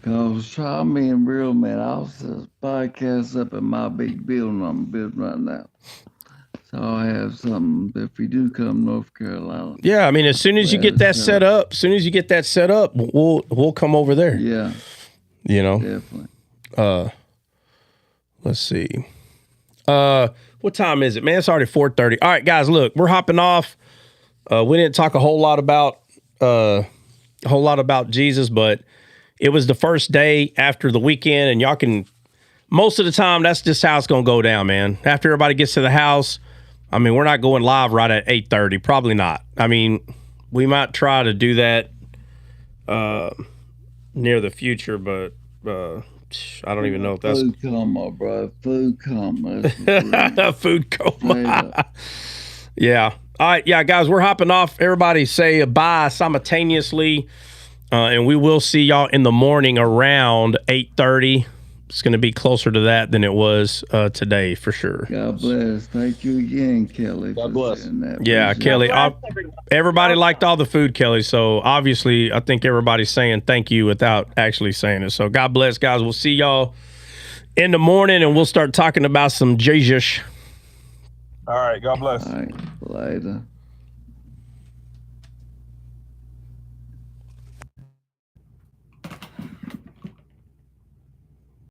Cause try being real, man. I'll set a podcast up in my big building I'm building right now. So I'll have something if we do come to North Carolina. Yeah, I mean, as soon as you get that set up, we'll come over there. Yeah. You know? Definitely. Let's see. What time is it, man? It's already 4:30. All right, guys, look, we're hopping off. We didn't talk a whole lot about Jesus, but it was the first day after the weekend, and y'all can, most of the time, that's just how it's going to go down, man. After everybody gets to the house, I mean, we're not going live right at 8:30. Probably not. I mean, we might try to do that near the future, but I don't even know if that's... Food coma, bro. Food coma. Food coma. Yeah. All right, yeah, guys, we're hopping off. Everybody say bye simultaneously. And we will see y'all in the morning around 8:30. it's going to be closer to that than it was today for sure. God bless. Thank you again, Kelly. God bless. Yeah, Kelly. Everybody liked all the food, Kelly. So obviously, I think everybody's saying thank you without actually saying it. So God bless, guys. We'll see y'all in the morning, and we'll start talking about some Jesus. All right. God bless. All right. Later.